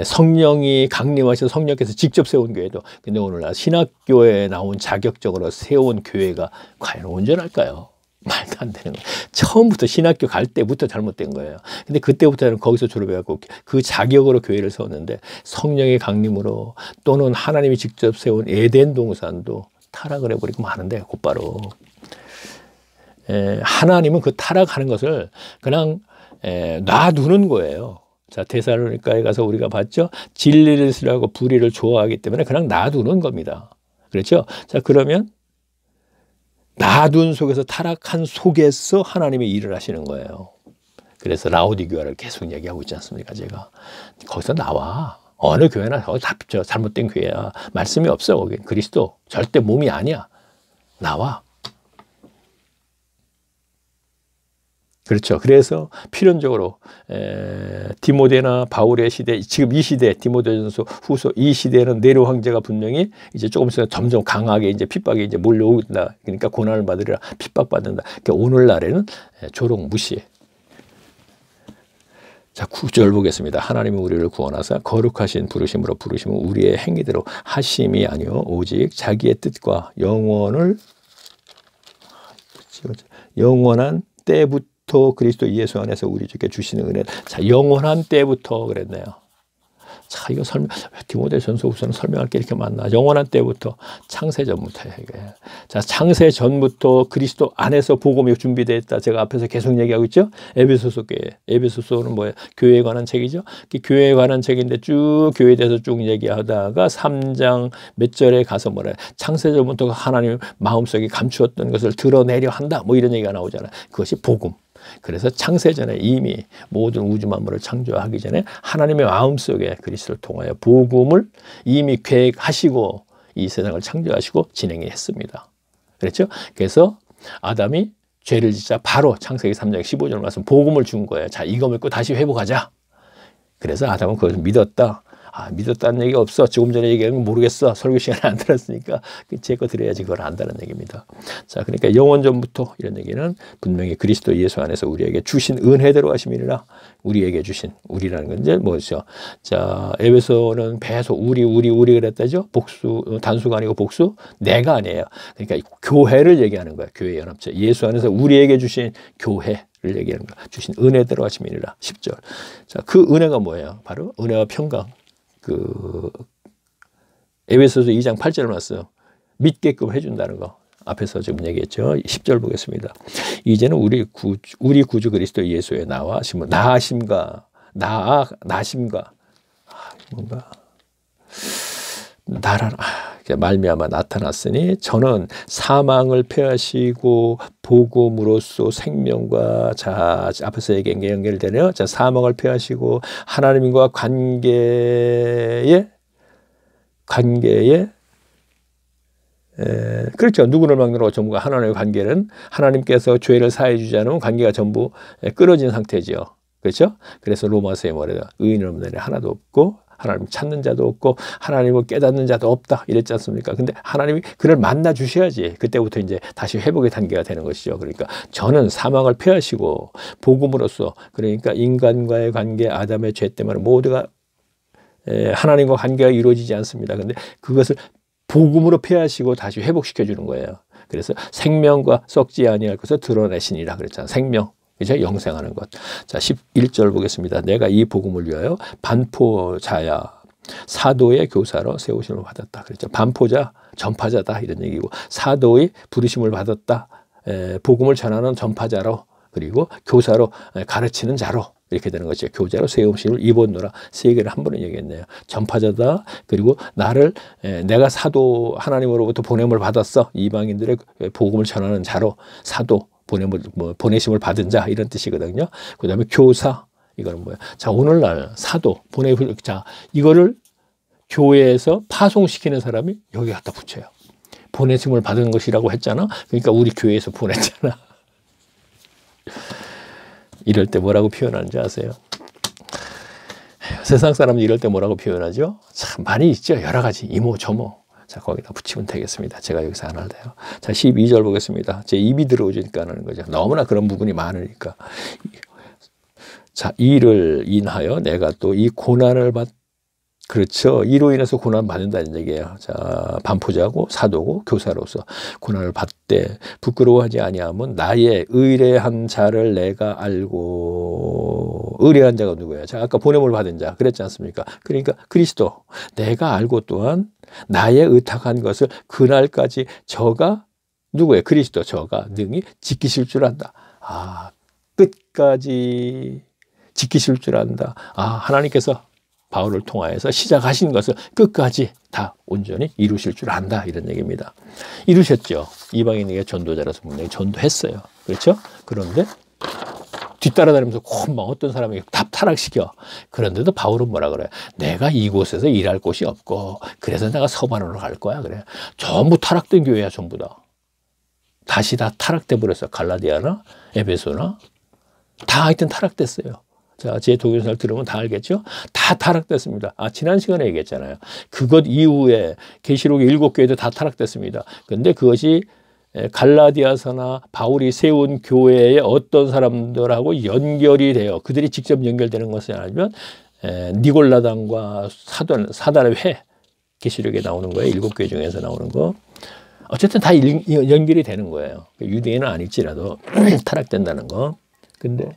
성령이 강림하셔서 성령께서 직접 세운 교회도, 근데 오늘날 신학교에 나온 자격적으로 세운 교회가 과연 온전할까요? 말도 안 되는 거예요. 처음부터 신학교 갈 때부터 잘못된 거예요. 근데 그때부터는 거기서 졸업해갖고 그 자격으로 교회를 세웠는데 성령의 강림으로 또는 하나님이 직접 세운 에덴 동산도 타락을 해버리고 마는데 곧바로 하나님은 그 타락하는 것을 그냥 놔두는 거예요. 자, 데살로니가에 가서 우리가 봤죠. 진리를 싫어하고 불의를 좋아하기 때문에 그냥 놔두는 겁니다. 그렇죠? 자, 그러면 놔둔 속에서 타락한 속에서 하나님의 일을 하시는 거예요. 그래서 라오디교회를 계속 얘기하고 있지 않습니까? 제가 거기서 나와. 어느 교회나 거기 다 잘못된 교회야. 말씀이 없어. 거기 그리스도 절대 몸이 아니야. 나와. 그렇죠. 그래서 필연적으로 디모데나 바울의 시대, 지금 이 시대 디모데전서 후서 이 시대는 네로 황제가 분명히 이제 조금 있으면 점점 강하게 이제 핍박이 이제 몰려온다. 그러니까 고난을 받으리라, 핍박받는다. 그러니까 오늘날에는 조롱, 무시. 자, 9절 보겠습니다. 하나님은 우리를 구원하사 거룩하신 부르심으로 부르심은 우리의 행위대로 하심이 아니요 오직 자기의 뜻과 영원한 때부터 그리스도 예수 안에서 우리 주께 주시는 은혜. 자, 영원한 때부터 그랬네요. 자, 이거 디모데전서 후서는 설명할 게 이렇게 많나. 영원한 때부터, 창세 전부터예요, 이게. 자, 창세 전부터 그리스도 안에서 복음이 준비되어 있다. 제가 앞에서 계속 얘기하고 있죠. 에베소서 교회. 에베소서는 뭐예요? 교회에 관한 책이죠. 교회에 관한 책인데 쭉 교회에 대해서 쭉 얘기하다가 3장 몇 절에 가서 뭐래? 창세 전부터 하나님 마음속에 감추었던 것을 드러내려 한다. 뭐 이런 얘기가 나오잖아요. 그것이 복음. 그래서 창세전에 이미 모든 우주 만물을 창조하기 전에 하나님의 마음속에 그리스도를 통하여 복음을 이미 계획하시고 이 세상을 창조하시고 진행했습니다. 그렇죠? 그래서 아담이 죄를 짓자 바로 창세기 3장 15절 말씀 복음을 준 거예요. 자, 이거 믿고 다시 회복하자. 그래서 아담은 그것을 믿었다. 아, 믿었다는 얘기가 없어. 조금 전에 얘기한 건 모르겠어. 설교 시간에 안 들었으니까 제 거 들어야지 그걸 안다는 얘기입니다. 자, 그러니까 영원전부터 이런 얘기는 분명히 그리스도 예수 안에서 우리에게 주신 은혜대로 하심이니라. 우리에게 주신, 우리라는 건 이제 뭐죠? 자, 에베소는 배소 우리 그랬다죠? 복수, 단수가 아니고 복수? 내가 아니에요. 그러니까 교회를 얘기하는 거예요. 교회 연합체. 예수 안에서 우리에게 주신 교회. 를 얘기하는 거. 주신 은혜대로 하심이니라. 10절. 자, 그 은혜가 뭐예요? 바로 은혜와 평강. 에베소서 2장 8절 말씀 믿게끔 해준다는 거 앞에서 지금 얘기했죠. 10절 보겠습니다. 이제는 우리 구주 그리스도 예수의 나심과 뭔가 나라 말미암아 나타났으니 저는 사망을 패하시고 복음으로써 생명과, 자, 앞에서 얘기한 게 연결되네요. 자, 사망을 패하시고 하나님과 관계에 그렇죠. 누구를 막느라고 전부가 하나님의 관계는 하나님께서 죄를 사해 주지 않으면 관계가 전부 끊어진 상태죠. 그렇죠? 그래서 로마서에 뭐래요? 의인 없는 애 하나도 없고 하나님 찾는 자도 없고 하나님을 깨닫는 자도 없다 이랬지 않습니까? 근데 하나님이 그를 만나 주셔야지 그때부터 이제 다시 회복의 단계가 되는 것이죠. 그러니까 저는 사망을 패하시고 복음으로써, 그러니까 인간과의 관계, 아담의 죄 때문에 모두가 하나님과 관계가 이루어지지 않습니다. 근데 그것을 복음으로 패하시고 다시 회복시켜 주는 거예요. 그래서 생명과 썩지 아니할 것을 드러내시니라 그랬잖아요. 생명. 이제 영생하는 것. 자, 11절 보겠습니다. 내가 이 복음을 위하여 반포자야 사도의 교사로 세우심을 받았다. 그랬죠. 반포자, 전파자다 이런 얘기고, 사도의 부르심을 받았다. 복음을 전하는 전파자로, 그리고 교사로, 가르치는 자로 이렇게 되는 것이죠. 교자로 새 음식을 입었노라. 세 개를 한 번에 얘기했네요. 전파자다. 그리고 나를 내가 사도 하나님으로부터 보냄을 받았어. 이방인들의 복음을 전하는 자로 사도 보내심을 받은 자 이런 뜻이거든요. 그 다음에 교사 이거는 뭐야? 자 오늘날 사도 자 이거를 교회에서 파송시키는 사람이 여기 갖다 붙여요. 보내심을 받은 것이라고 했잖아. 그러니까 우리 교회에서 보냈잖아. 이럴 때 뭐라고 표현하는지 아세요? 세상 사람들이 이럴 때 뭐라고 표현하죠? 참 많이 있죠. 여러 가지 이모 저모. 자 거기다 붙이면 되겠습니다. 제가 여기서 안 할래요. 자 12절 보겠습니다. 제 입이 들어오니까 하는 거죠. 너무나 그런 부분이 많으니까. 자 이를 인하여 내가 또 이 고난을 그렇죠. 이로 인해서 고난 받는다는 얘기예요. 자, 반포자고 사도고 교사로서 고난을 받되 부끄러워하지 아니하면 나의 의뢰한 자를 내가 알고 의뢰한 자가 누구예요? 자, 아까 보냄을 받은 자 그랬지 않습니까? 그러니까 그리스도 내가 알고 또한 나의 의탁한 것을 그날까지 저가 누구예요? 그리스도 저가 능히 지키실 줄 안다. 아, 끝까지 지키실 줄 안다. 아, 하나님께서 바울을 통하여서 시작하신 것을 끝까지 다 온전히 이루실 줄 안다 이런 얘기입니다. 이루셨죠. 이방인에게 전도자라서 분명히 전도했어요. 그렇죠? 그런데 뒤따라다니면서 막 어떤 사람에게 다 타락시켜. 그런데도 바울은 뭐라 그래요? 내가 이곳에서 일할 곳이 없고 그래서 내가 서반으로 갈 거야. 그래. 전부 타락된 교회야 전부 다. 다시 다 타락돼 버렸어. 갈라디아나 에베소나 다 하여튼 타락됐어요. 자, 제 동영상을 들으면 다 알겠죠? 다 타락됐습니다. 아, 지난 시간에 얘기했잖아요. 그것 이후에 계시록의 7교회도 다 타락됐습니다. 근데 그것이 갈라디아서나 바울이 세운 교회의 어떤 사람들하고 연결이 돼요. 그들이 직접 연결되는 것이 아니면 니골라당과 사단의 회, 계시록에 나오는 거예요. 7교회 중에서 나오는 거. 어쨌든 다 연결이 되는 거예요. 유대인은 아닐지라도 타락된다는 거. 근데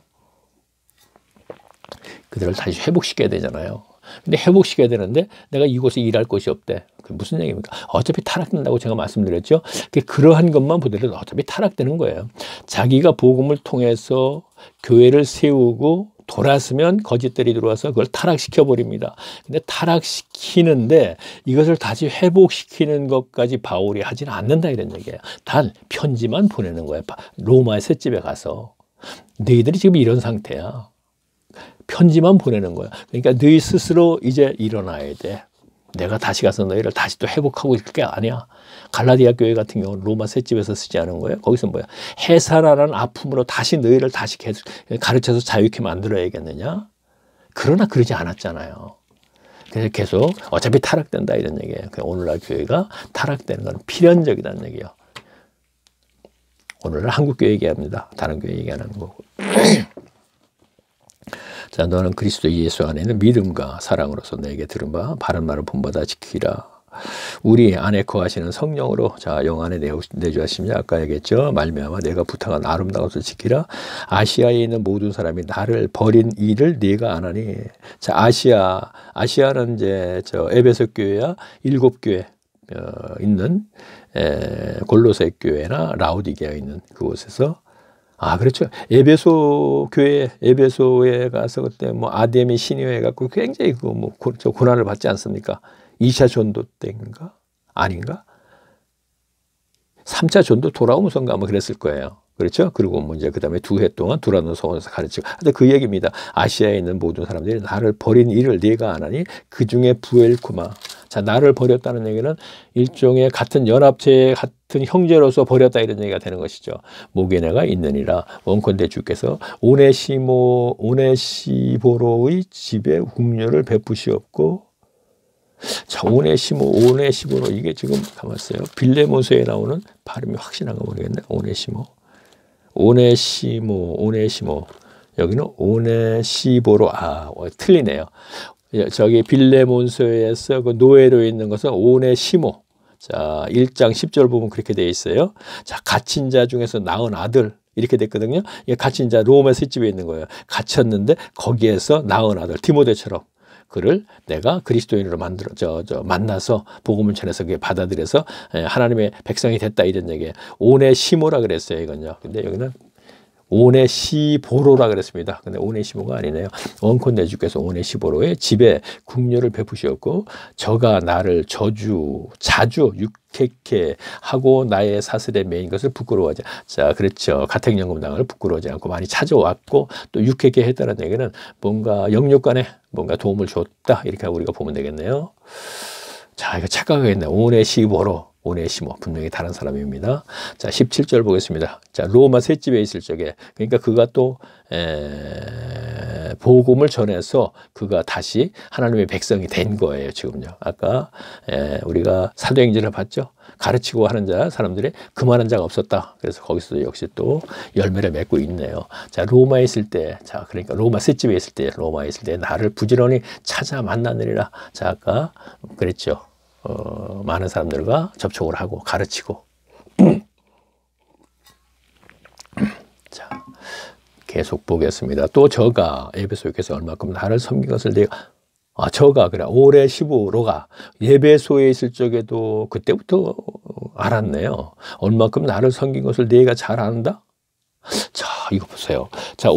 그들을 다시 회복시켜야 되잖아요. 근데 회복시켜야 되는데 내가 이곳에 일할 곳이 없대. 그게 무슨 얘기입니까? 어차피 타락된다고 제가 말씀드렸죠. 그러한 것만 보더라도 어차피 타락되는 거예요. 자기가 복음을 통해서 교회를 세우고 돌았으면 거짓들이 들어와서 그걸 타락시켜버립니다. 근데 타락시키는데 이것을 다시 회복시키는 것까지 바울이 하지는 않는다 이런 얘기예요. 단 편지만 보내는 거예요. 로마의 셋집에 가서 너희들이 지금 이런 상태야. 편지만 보내는 거야. 그러니까 너희 스스로 이제 일어나야 돼. 내가 다시 가서 너희를 다시 또 회복하고 이렇게 아니야. 갈라디아 교회 같은 경우는 로마 셋집에서 쓰지 않은 거예요. 거기서 뭐야? 해산하라는 아픔으로 다시 너희를 다시 계속 가르쳐서 자유케 만들어야겠느냐? 그러나 그러지 않았잖아요. 그래서 계속 어차피 타락된다 이런 얘기예요. 오늘날 교회가 타락되는 건 필연적이라는 얘기예요. 오늘날 한국 교회 얘기합니다. 다른 교회 얘기 안 하는 거고. 자, 너는 그리스도 예수 안에 있는 믿음과 사랑으로서 내게 들은 바 바른 말을 본받아 지키라. 우리 안에 거하시는 성령으로 자 영 안에 내주하시며 아까 얘기했죠. 말미암아 내가 부탁한 아름다운 것을 지키라. 아시아에 있는 모든 사람이 나를 버린 일을 네가 안 하니. 자 아시아는 이제 저 에베소 교회야 7교회 있는 골로새 교회나 라오디게아에 있는 그곳에서 아, 그렇죠. 에베소 교회, 에베소에 가서 그때 뭐 아데미 신유해 갖고 굉장히 그 뭐 고난을 받지 않습니까? 2차 전도 때인가? 아닌가? 3차 전도 돌아오면서인가 아마 그랬을 거예요. 그렇죠? 그리고 뭐 이제 그 다음에 2해 동안 두란노 성원에서 가르치고. 근데 그 얘기입니다. 아시아에 있는 모든 사람들이 나를 버린 일을 네가 안 하니 그 중에 부엘쿠마. 자, 나를 버렸다는 얘기는 일종의 같은 연합체의 같은 형제로서 버렸다 이런 얘기가 되는 것이죠. 목에 내가 있느니라. 원컨대 주께서 오네시보로의 집에 국류를 베푸시옵고. 자, 오네시보로 이게 지금 가만있어요. 빌레몬서에 나오는 발음이 확실한가 모르겠네. 오네시모. 여기는 오네시보로. 아, 틀리네요. 저기 빌레몬서에서 그 노예로 있는 것은 오네시모. 자, 1장 10절 보면 그렇게 되어 있어요. 자, 갇힌 자 중에서 낳은 아들. 이렇게 됐거든요. 이게 갇힌 자 로마 셋집에 있는 거예요. 갇혔는데 거기에서 낳은 아들 디모데처럼 그를 내가 그리스도인으로 만나서 복음을 전해서 그게 받아들여서 하나님의 백성이 됐다 이런 얘기예요. 오네시모라 그랬어요, 이건요. 근데 여기는 오네시보로라 그랬습니다. 근데 오네시모가 아니네요. 원컨대 주께서 오네시보로의 집에 궁녀를 베푸셨고 저가 나를 자주 육회케 하고 나의 사슬에 매인 것을 부끄러워하지. 자, 그렇죠. 가택연금당을 부끄러워하지 않고 많이 찾아왔고 또 육회케 했다는 얘기는 뭔가 영육간에 뭔가 도움을 줬다 이렇게 우리가 보면 되겠네요. 자, 이거 착각하겠네. 오네시보로. 오네시모 분명히 다른 사람입니다. 자, 17절 보겠습니다. 자, 로마 셋집에 있을 적에 그러니까 그가 또 복음을 전해서 그가 다시 하나님의 백성이 된 거예요. 지금요. 아까 우리가 사도행전을 봤죠. 가르치고 하는 자 사람들이 그만한 자가 없었다. 그래서 거기서도 역시 또 열매를 맺고 있네요. 자, 로마에 있을 때, 자, 그러니까 로마 셋집에 있을 때, 로마에 있을 때 나를 부지런히 찾아 만나느니라. 자, 아까 그랬죠. 많은 사람들과 접촉을 하고 가르치고. 자, 계속 보겠습니다. 또 저가 에베소에서 얼마큼 나를 섬긴 것을 내가 저가 그래 오네시보로가 에베소에 있을 적에도 그때부터 알았네요. 얼마큼 나를 섬긴 것을 내가 잘 안다. 자, 이거 보세요. 자,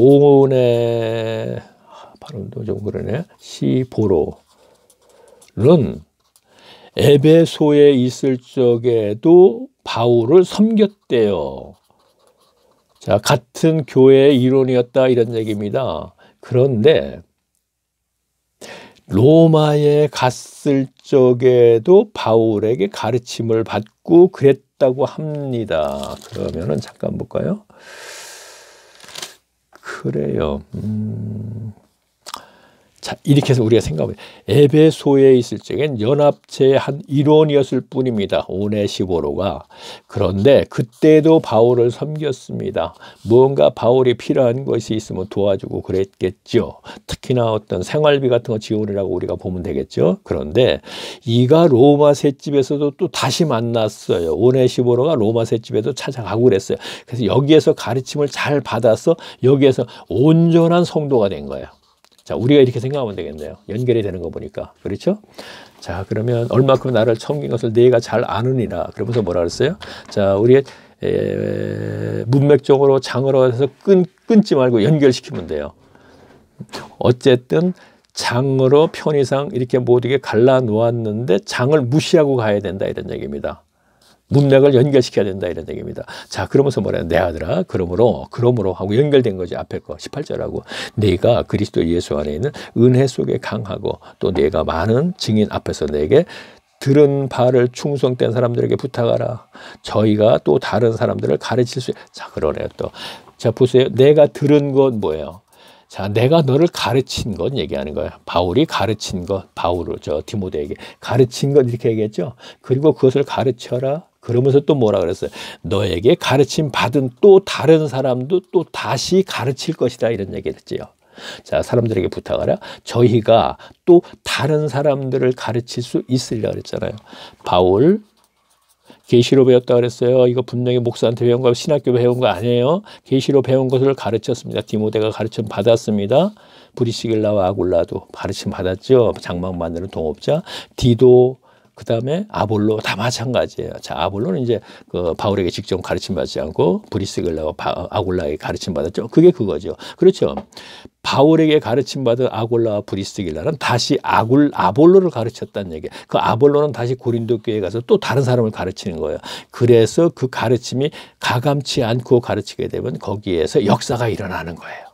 발음도 좀 그러네. 시보로는 에베소에 있을 적에도 바울을 섬겼대요. 자, 같은 교회의 일원이었다 이런 얘기입니다. 그런데 로마에 갔을 적에도 바울에게 가르침을 받고 그랬다고 합니다. 그러면은 잠깐 볼까요? 그래요. 자, 이렇게 해서 우리가 생각해보면 에베소에 있을 적엔 연합체의 한 일원이었을 뿐입니다. 오네시보로가. 그런데 그때도 바울을 섬겼습니다. 무언가 바울이 필요한 것이 있으면 도와주고 그랬겠죠. 특히나 어떤 생활비 같은 거 지원이라고 우리가 보면 되겠죠. 그런데 이가 로마 셋집에서도 또 다시 만났어요. 오네시보로가 로마 셋집에도 찾아가고 그랬어요. 그래서 여기에서 가르침을 잘 받아서 여기에서 온전한 성도가 된 거예요. 자, 우리가 이렇게 생각하면 되겠네요. 연결이 되는 거 보니까. 그렇죠? 자, 그러면 얼마큼 나를 섬긴 것을 내가 잘 아느니라. 그러면서 뭐라 그랬어요? 자, 우리의 문맥적으로 장으로 해서 끊지 말고 연결시키면 돼요. 어쨌든 장으로 편의상 이렇게 모두게 갈라 놓았는데 장을 무시하고 가야 된다 이런 얘기입니다. 문맥을 연결시켜야 된다 이런 얘기입니다. 자, 그러면서 뭐래요? 내 아들아 그러므로 하고 연결된 거지. 앞에 거 18절하고 네가 그리스도 예수 안에 있는 은혜 속에 강하고 또 네가 많은 증인 앞에서 내게 들은 바를 충성된 사람들에게 부탁하라. 저희가 또 다른 사람들을 가르칠 수. 자, 그러네요. 또 자, 보세요. 내가 들은 건 뭐예요? 자, 내가 너를 가르친 것 얘기하는 거예요. 바울이 가르친 것, 바울을 디모데에게 가르친 것 이렇게 얘기했죠. 그리고 그것을 가르쳐라. 그러면서 또 뭐라 그랬어요? 너에게 가르침 받은 또 다른 사람도 또 다시 가르칠 것이다 이런 얘기를 했지요. 자, 사람들에게 부탁하라. 저희가 또 다른 사람들을 가르칠 수 있으리라 그랬잖아요. 바울 계시로 배웠다 그랬어요. 이거 분명히 목사한테 배운 거 신학교 배운 거 아니에요. 계시로 배운 것을 가르쳤습니다. 디모데가 가르침 받았습니다. 브리스길라와 아굴라도 가르침 받았죠. 장막 만드는 동업자. 디도 그 다음에 아볼로 다 마찬가지예요. 자, 아볼로는 이제 그 바울에게 직접 가르침 받지 않고 브리스길라와 아굴라에게 가르침 받았죠. 그게 그거죠. 그렇죠. 바울에게 가르침 받은 아골라와 브리스길라는 다시 아볼로를 가르쳤다는 얘기예요. 그 아볼로는 다시 고린도 교회에 가서 또 다른 사람을 가르치는 거예요. 그래서 그 가르침이 가감치 않고 가르치게 되면 거기에서 역사가 일어나는 거예요.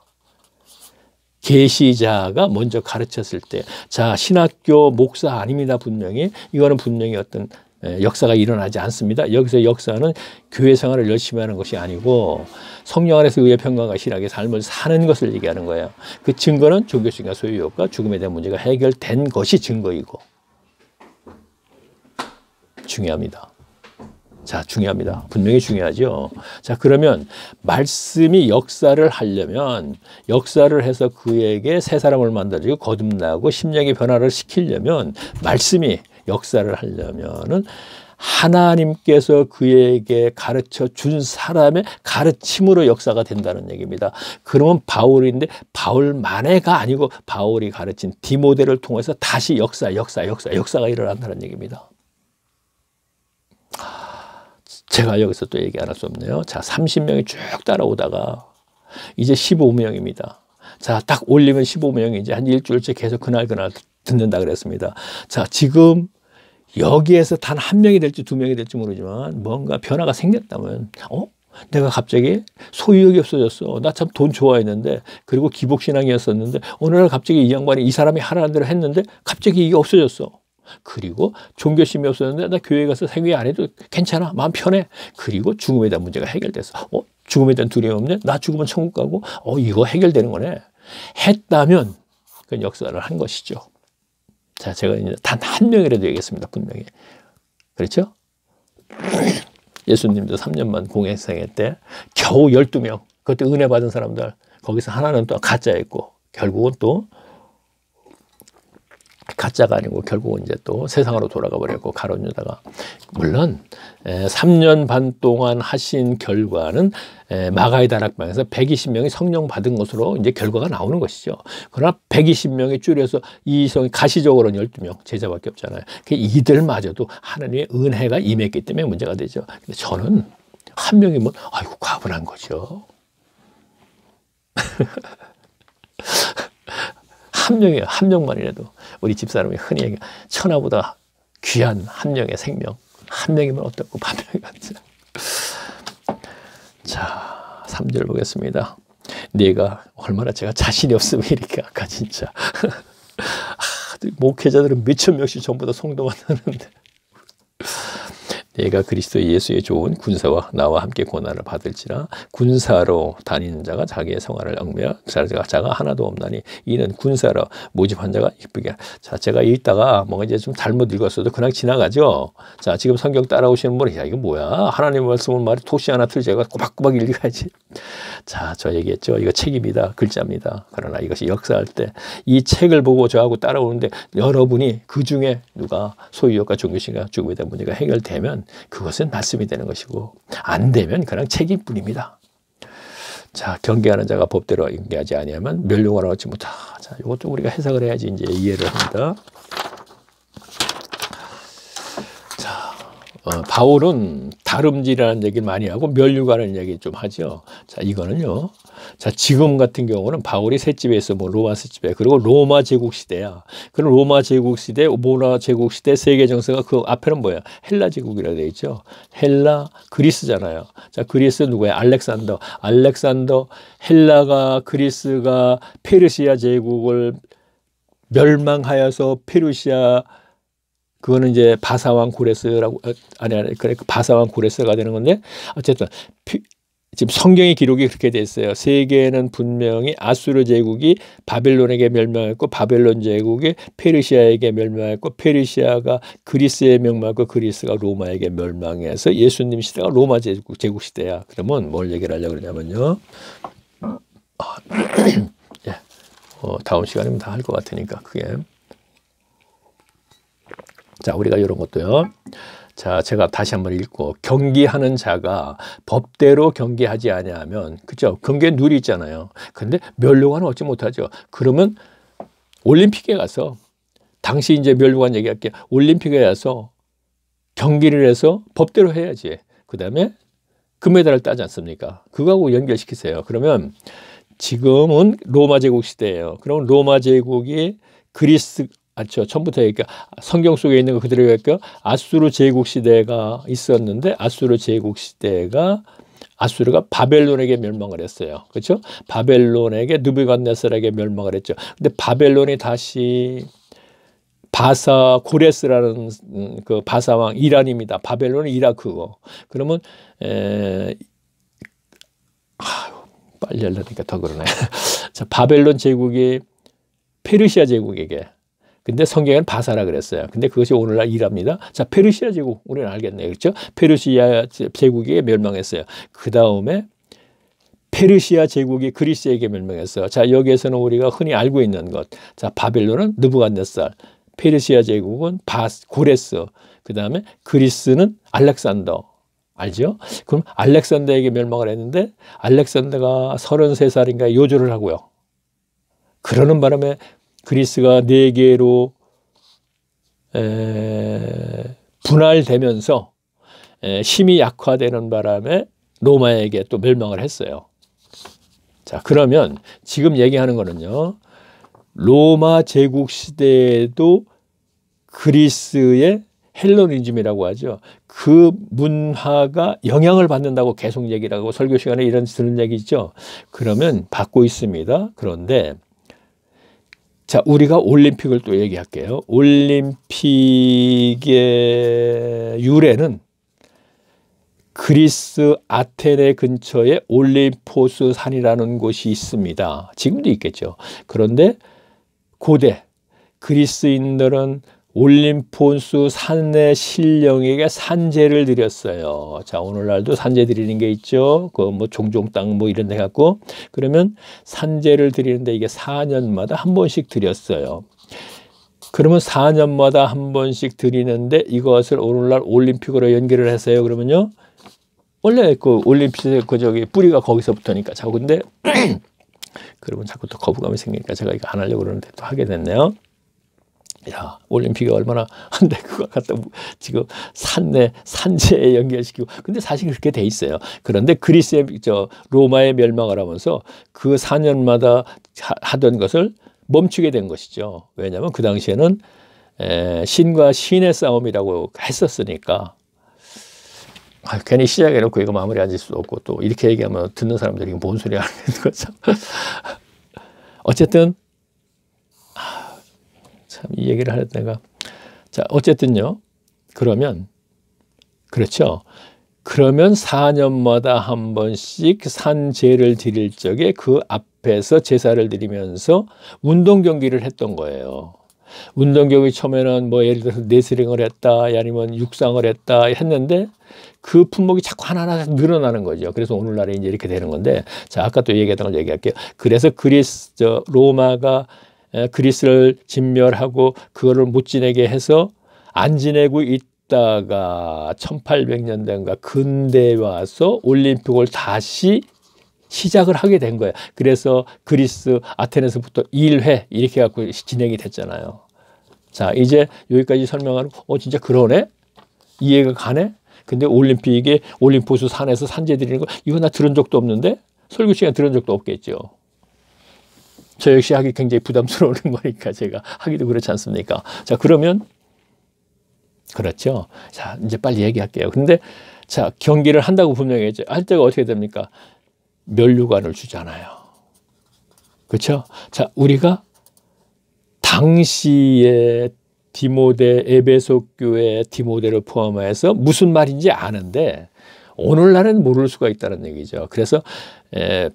계시자가 먼저 가르쳤을 때, 자, 신학교 목사 아닙니다. 분명히 이거는 분명히 어떤 역사가 일어나지 않습니다. 여기서 역사는 교회 생활을 열심히 하는 것이 아니고 성령 안에서 의의 평강과 실하게 삶을 사는 것을 얘기하는 거예요. 그 증거는 종교심과 소유욕과 죽음에 대한 문제가 해결된 것이 증거이고. 중요합니다. 자, 중요합니다. 분명히 중요하죠. 자, 그러면 말씀이 역사를 하려면, 역사를 해서 그에게 새 사람을 만들어주고 거듭나고 심령의 변화를 시키려면, 말씀이 역사를 하려면은 하나님께서 그에게 가르쳐 준 사람의 가르침으로 역사가 된다는 얘기입니다. 그러면 바울인데 바울만의가 아니고 바울이 가르친 디모데를 통해서 다시 역사가 일어난다는 얘기입니다. 제가 여기서 또 얘기 안 할 수 없네요. 자, 30명이 쭉 따라오다가 이제 15명입니다. 자, 딱 올리면 15명이 이제 한 일주일째 계속 그날 듣는다 그랬습니다. 자, 지금 여기에서 단 한 명이 될지 두 명이 될지 모르지만 뭔가 변화가 생겼다면, 내가 갑자기 소유욕이 없어졌어. 나 참 돈 좋아했는데, 그리고 기복신앙이었었는데, 어느 날 갑자기 이 양반이 이 사람이 하라는 대로 했는데, 갑자기 이게 없어졌어. 그리고 종교심이 없었는데, 나 교회 가서 생회 안 해도 괜찮아. 마음 편해. 그리고 죽음에 대한 문제가 해결됐어. 죽음에 대한 두려움 없네. 나 죽으면 천국 가고, 이거 해결되는 거네. 했다면, 그 역사를 한 것이죠. 자, 제가 이제 단 한 명이라도 얘기했습니다. 분명히. 그렇죠? 예수님도 3년만 공생애 때 겨우 12명, 그때 은혜 받은 사람들, 거기서 하나는 또 가짜였고, 결국은 또 가짜가 아니고 결국은 이제 또 세상으로 돌아가 버렸고, 가룟 유다가. 물론 3년 반 동안 하신 결과는 마가의 다락방에서 120명이 성령 받은 것으로 이제 결과가 나오는 것이죠. 그러나 120명이 줄여서 이 성이 가시적으로는 12명 제자밖에 없잖아요. 이들마저도 하나님의 은혜가 임했기 때문에 문제가 되죠. 근데 저는 한 명이면 아이고 과분한 거죠. 한 명이에요. 한 명만이라도. 우리 집사람이 흔히 얘기해, 천하보다 귀한 한 명의 생명. 한 명이면 어떻고 반명이 같죠. 자, 3절 보겠습니다. 내가 얼마나 제가 자신이 없으면 이렇게 아까 진짜. 목회자들은 몇천 명씩 전부 다 성도 만나는데. 내가 그리스도 예수의 좋은 군사와 나와 함께 고난을 받을지라. 군사로 다니는 자가 자기의 생활을 얽매여 자가 하나도 없나니 이는 군사로 모집한 자가 이쁘게. 자, 제가 읽다가 뭔가 이제 좀 잘못 읽었어도 그냥 지나가죠. 자, 지금 성경 따라오시는 분이, 야, 이거 뭐야? 하나님 말씀을 말이 토시 하나 틀 제가 꼬박꼬박 읽어야지. 자, 저 얘기했죠. 이거 책입니다. 글자입니다. 그러나 이것이 역사할 때 이 책을 보고 저하고 따라오는데 여러분이 그 중에 누가 소유욕과 종교심과 죽음에 대한 문제가 해결되면 그것은 말씀이 되는 것이고, 안 되면 그냥 책임 뿐입니다. 자, 경계하는 자가 법대로 경계하지 아니하면 멸류관을 얻지 못하. 자, 이것도 우리가 해석을 해야지 이제 이해를 합니다. 자, 바울은 다름질이라는 얘기를 많이 하고 멸류관을 얘기 좀 하죠. 자, 이거는요. 자, 지금 같은 경우는 바울이 셋집에 있어, 로마 셋집에, 그리고 로마 제국 시대야. 그럼 로마 제국 시대, 모나 제국 시대 세계 정세가 그 앞에는 뭐야? 헬라 제국이라고 되어 있죠. 헬라, 그리스잖아요. 자, 그리스 누구야? 알렉산더. 헬라가, 그리스가 페르시아 제국을 멸망하여서 페르시아, 그거는 이제 바사왕 고레스라고, 그래, 바사왕 고레스가 되는 건데, 어쨌든, 지금 성경의 기록이 그렇게 돼 있어요. 세계는 분명히 아수르 제국이 바벨론에게 멸망했고, 바벨론 제국이 페르시아에게 멸망했고, 페르시아가 그리스에 멸망했고, 그리스가 로마에게 멸망해서 예수님 시대가 로마 제국 시대야. 그러면 뭘 얘기를 하려고 그러냐면요. 예. 다음 시간이면 다 할 것 같으니까, 그게. 자, 우리가 이런 것도요. 자, 제가 다시 한번 읽고, 경기하는 자가 법대로 경기하지 아니하면, 그죠? 경계 룰이 있잖아요. 근데 멸류관은 얻지 못하죠. 그러면 올림픽에 가서, 당시 이제 멸류관 얘기할게요. 올림픽에 가서 경기를 해서 법대로 해야지. 그 다음에 금메달을 따지 않습니까? 그거하고 연결시키세요. 그러면 지금은 로마 제국 시대예요. 그럼 로마 제국이 그리스, 처음부터 얘기할게요. 성경 속에 있는 거 그대로 얘기할게요. 아수르 제국 시대가 있었는데, 아수르 제국 시대가, 아수르가 바벨론에게 멸망을 했어요. 그렇죠? 바벨론에게, 느부갓네살에게 멸망을 했죠. 근데 바벨론이 다시 바사 고레스라는 그 바사왕, 이란입니다. 바벨론은 이라크고. 그러면 빨리 하려니까 더 그러네. 자, 바벨론 제국이 페르시아 제국에게, 근데 성경에는 바사라 그랬어요. 근데 그것이 오늘날 이랍니다. 자, 페르시아 제국, 우리는 알겠네요. 그렇죠? 페르시아 제국이 멸망했어요. 그 다음에 페르시아 제국이 그리스에게 멸망했어요. 자, 여기에서는 우리가 흔히 알고 있는 것. 자, 바벨론은 느부갓네살, 페르시아 제국은 고레스, 그 다음에 그리스는 알렉산더. 알죠? 그럼 알렉산더에게 멸망을 했는데, 알렉산더가 33살인가 요절을 하고요. 그러는 바람에 그리스가 4개로 분할되면서 힘이 약화되는 바람에 로마에게 또 멸망을 했어요. 자, 그러면 지금 얘기하는 거는요, 로마 제국 시대에도 그리스의 헬레니즘이라고 하죠. 그 문화가 영향을 받는다고 계속 얘기를 하고 설교 시간에 이런 들은 얘기 있죠. 그러면 받고 있습니다. 그런데 자, 우리가 올림픽을 또 얘기할게요. 올림픽의 유래는 그리스 아테네 근처에 올림포스 산이라는 곳이 있습니다. 지금도 있겠죠. 그런데 고대 그리스인들은 올림포스 산의 신령에게 산제를 드렸어요. 자, 오늘날도 산제 드리는 게 있죠. 그 뭐 종종 땅 뭐 이런 데 갖고 그러면 산제를 드리는데 이게 4년마다 한 번씩 드렸어요. 그러면 4년마다 한 번씩 드리는데 이것을 오늘날 올림픽으로 연결을 했어요. 그러면요. 원래 그 올림픽의 그 저기 뿌리가 거기서부터니까. 자, 근데 그러면 자꾸 또 거부감이 생기니까 제가 이거 안 하려고 그러는데 또 하게 됐네요. 야, 올림픽이 얼마나 한데 그걸 갖다 지금 산제에 연결시키고. 근데 사실 그렇게 돼 있어요. 그런데 그리스의 로마의 멸망을 하면서 그 4년마다 하던 것을 멈추게 된 것이죠. 왜냐하면 그 당시에는 신과 신의 싸움이라고 했었으니까. 괜히 시작해놓고 이거 마무리 안 질 수도 없고 또 이렇게 얘기하면 듣는 사람들이 뭔 소리 하는 거죠. 어쨌든 참 이 얘기를 할 때가 자 어쨌든요. 그러면 그렇죠. 그러면 4년마다 한 번씩 산제를 드릴 적에 그 앞에서 제사를 드리면서 운동 경기를 했던 거예요. 운동 경기 처음에는 뭐 예를 들어서 레슬링을 했다, 아니면 육상을 했다 했는데 그 품목이 자꾸 하나하나 늘어나는 거죠. 그래서 오늘날에 이제 이렇게 되는 건데, 자 아까 또 얘기했던 걸 얘기할게요. 그래서 로마가 그리스를 진멸하고 그거를 못 지내게 해서 안 지내고 있다가 1800년대인가 근대에 와서 올림픽을 다시 시작을 하게 된 거예요. 그래서 그리스 아테네에서부터 1회 이렇게 갖고 진행이 됐잖아요. 자 이제 여기까지 설명하는 진짜 그러네? 이해가 가네? 근데 올림픽에 올림포스 산에서 산제 드리는 거 이거 나 들은 적도 없는데? 설교 시간 들은 적도 없겠죠. 저 역시 하기 굉장히 부담스러운 거니까 제가 하기도 그렇지 않습니까? 자 그러면 그렇죠. 자 이제 빨리 얘기할게요. 근데 자 경기를 한다고 분명히 했죠. 할 때가 어떻게 됩니까? 면류관을 주잖아요. 그렇죠? 자 우리가 당시에 디모데 에베소 교회 디모데를 포함해서 무슨 말인지 아는데 오늘날은 모를 수가 있다는 얘기죠. 그래서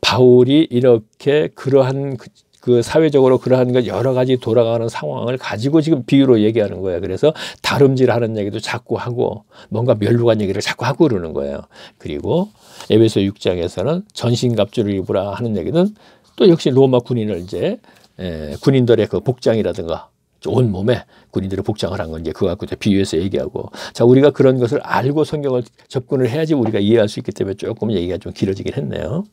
바울이 이렇게 그러한 그 사회적으로 그러한 것 여러 가지 돌아가는 상황을 가지고 지금 비유로 얘기하는 거예요. 그래서 다름질하는 얘기도 자꾸 하고 뭔가 멸류관 얘기를 자꾸 하고 그러는 거예요. 그리고 에베소 6장에서는 전신갑주를 입으라 하는 얘기는 또 역시 로마 군인을 이제 군인들의 그 복장이라든가 온 몸에 군인들의 복장을 한 건 이제 그거 갖고 비유해서 얘기하고 자 우리가 그런 것을 알고 성경을 접근을 해야지 우리가 이해할 수 있기 때문에 조금 얘기가 좀 길어지긴 했네요.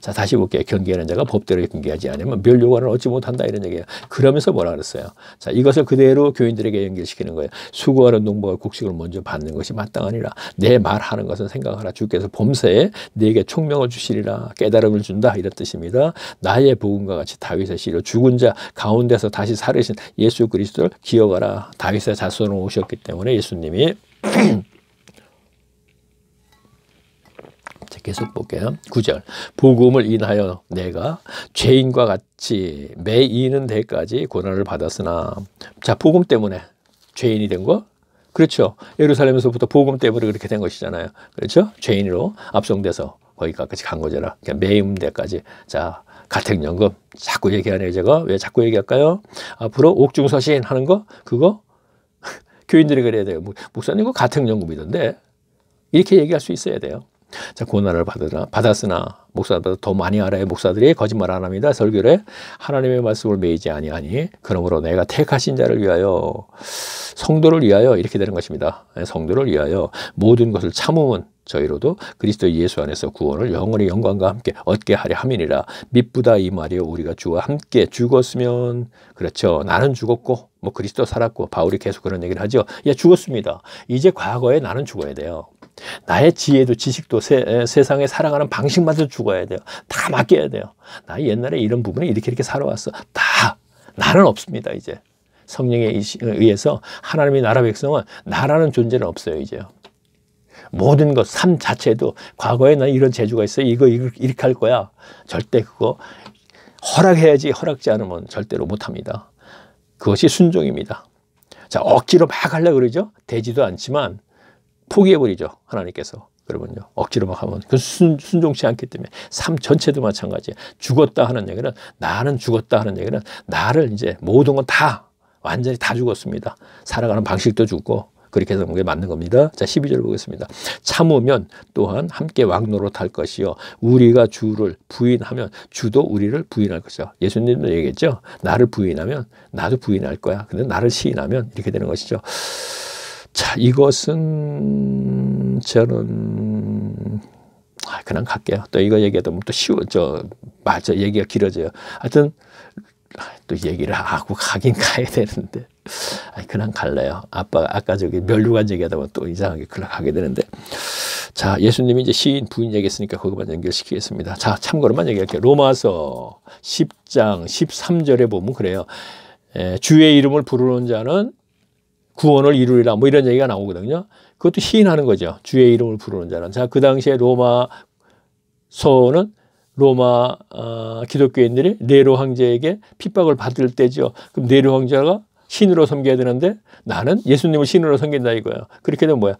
자 다시 볼게요. 경계하는 자가 법대로 경계하지 않으면 멸류관을 얻지 못한다 이런 얘기예요. 그러면서 뭐라 그랬어요? 자 이것을 그대로 교인들에게 연결시키는 거예요. 수고하는 농부가 곡식을 먼저 받는 것이 마땅하니라. 내 말하는 것은 생각하라. 주께서 범사에 네게 총명을 주시리라. 깨달음을 준다 이런 뜻입니다. 나의 복음과 같이 다윗의 시로 죽은 자 가운데서 다시 살으신 예수 그리스도를 기억하라. 다윗의 자손으로 오셨기 때문에 예수님이 계속 볼게요. 9절 복음을 인하여 내가 죄인과 같이 매이는 데까지 고난을 받았으나 자 복음 때문에 죄인이 된 거 그렇죠. 예루살렘에서부터 복음 때문에 그렇게 된 것이잖아요. 그렇죠. 죄인으로 압송돼서 거기까지 간 거잖아. 매임 데까지 자 가택연금 자꾸 얘기하네요. 제가 왜 자꾸 얘기할까요? 앞으로 옥중서신 하는 거 그거 교인들이 그래야 돼요. 목사님 그 가택연금이던데 이렇게 얘기할 수 있어야 돼요. 자 고난을 받았으나 목사들보다 더 많이 알아야 목사들이 거짓말 안 합니다. 설교에 하나님의 말씀을 매이지 아니하니 그러므로 내가 택하신 자를 위하여 성도를 위하여 이렇게 되는 것입니다. 성도를 위하여 모든 것을 참으면 저희로도 그리스도 예수 안에서 구원을 영원히 영광과 함께 얻게 하려 함이니라. 미쁘다 이 말이요 우리가 주와 함께 죽었으면 그렇죠. 나는 죽었고 뭐 그리스도 살았고 바울이 계속 그런 얘기를 하죠. 예 죽었습니다. 이제 과거에 나는 죽어야 돼요. 나의 지혜도 지식도 세상에 살아가는 방식마저 죽어야 돼요. 다 맡겨야 돼요. 나 옛날에 이런 부분에 이렇게 살아왔어. 다 나는 없습니다. 이제 성령에 의해서 하나님의 나라 백성은 나라는 존재는 없어요. 이제요. 모든 것, 삶 자체도 과거에 난 이런 재주가 있어. 이거 이렇게 할 거야. 절대 그거 허락해야지. 허락지 않으면 절대로 못합니다. 그것이 순종입니다. 자, 억지로 막 하려고 그러죠. 되지도 않지만 포기해버리죠. 하나님께서. 그러면요. 억지로 막 하면 그 순종치 않기 때문에 삶 전체도 마찬가지예요. 죽었다 하는 얘기는 나는 죽었다 하는 얘기는 나를 이제 모든 건 다 완전히 다 죽었습니다. 살아가는 방식도 죽고 그렇게 해서 그게 맞는 겁니다. 자, 12절 보겠습니다. 참으면 또한 함께 왕노릇할 것이요. 우리가 주를 부인하면 주도 우리를 부인할 것이요. 예수님도 얘기했죠. 나를 부인하면 나도 부인할 거야. 근데 나를 시인하면 이렇게 되는 것이죠. 자, 이것은 저는 그냥 갈게요. 또 이거 얘기하다 보면 또 얘기가 길어져요. 하여튼 또 얘기를 하고 가긴 가야 되는데 그냥 갈래요. 아까 저기 멸류관 얘기하다 보면 또 이상하게 그냥 가게 되는데, 자, 예수님이 이제 시인 부인 얘기했으니까 그것만 연결시키겠습니다. 자, 참고로만 얘기할게요. 로마서 10장 13절에 보면 그래요. 주의 이름을 부르는 자는 구원을 이루리라, 뭐 이런 얘기가 나오거든요. 그것도 시인하는 거죠. 주의 이름을 부르는 자는. 자, 그 당시에 로마서는 로마 기독교인들이 네로 황제에게 핍박을 받을 때죠. 그럼 네로 황제가 신으로 섬겨야 되는데 나는 예수님을 신으로 섬긴다 이거예요. 그렇게 되면 뭐야?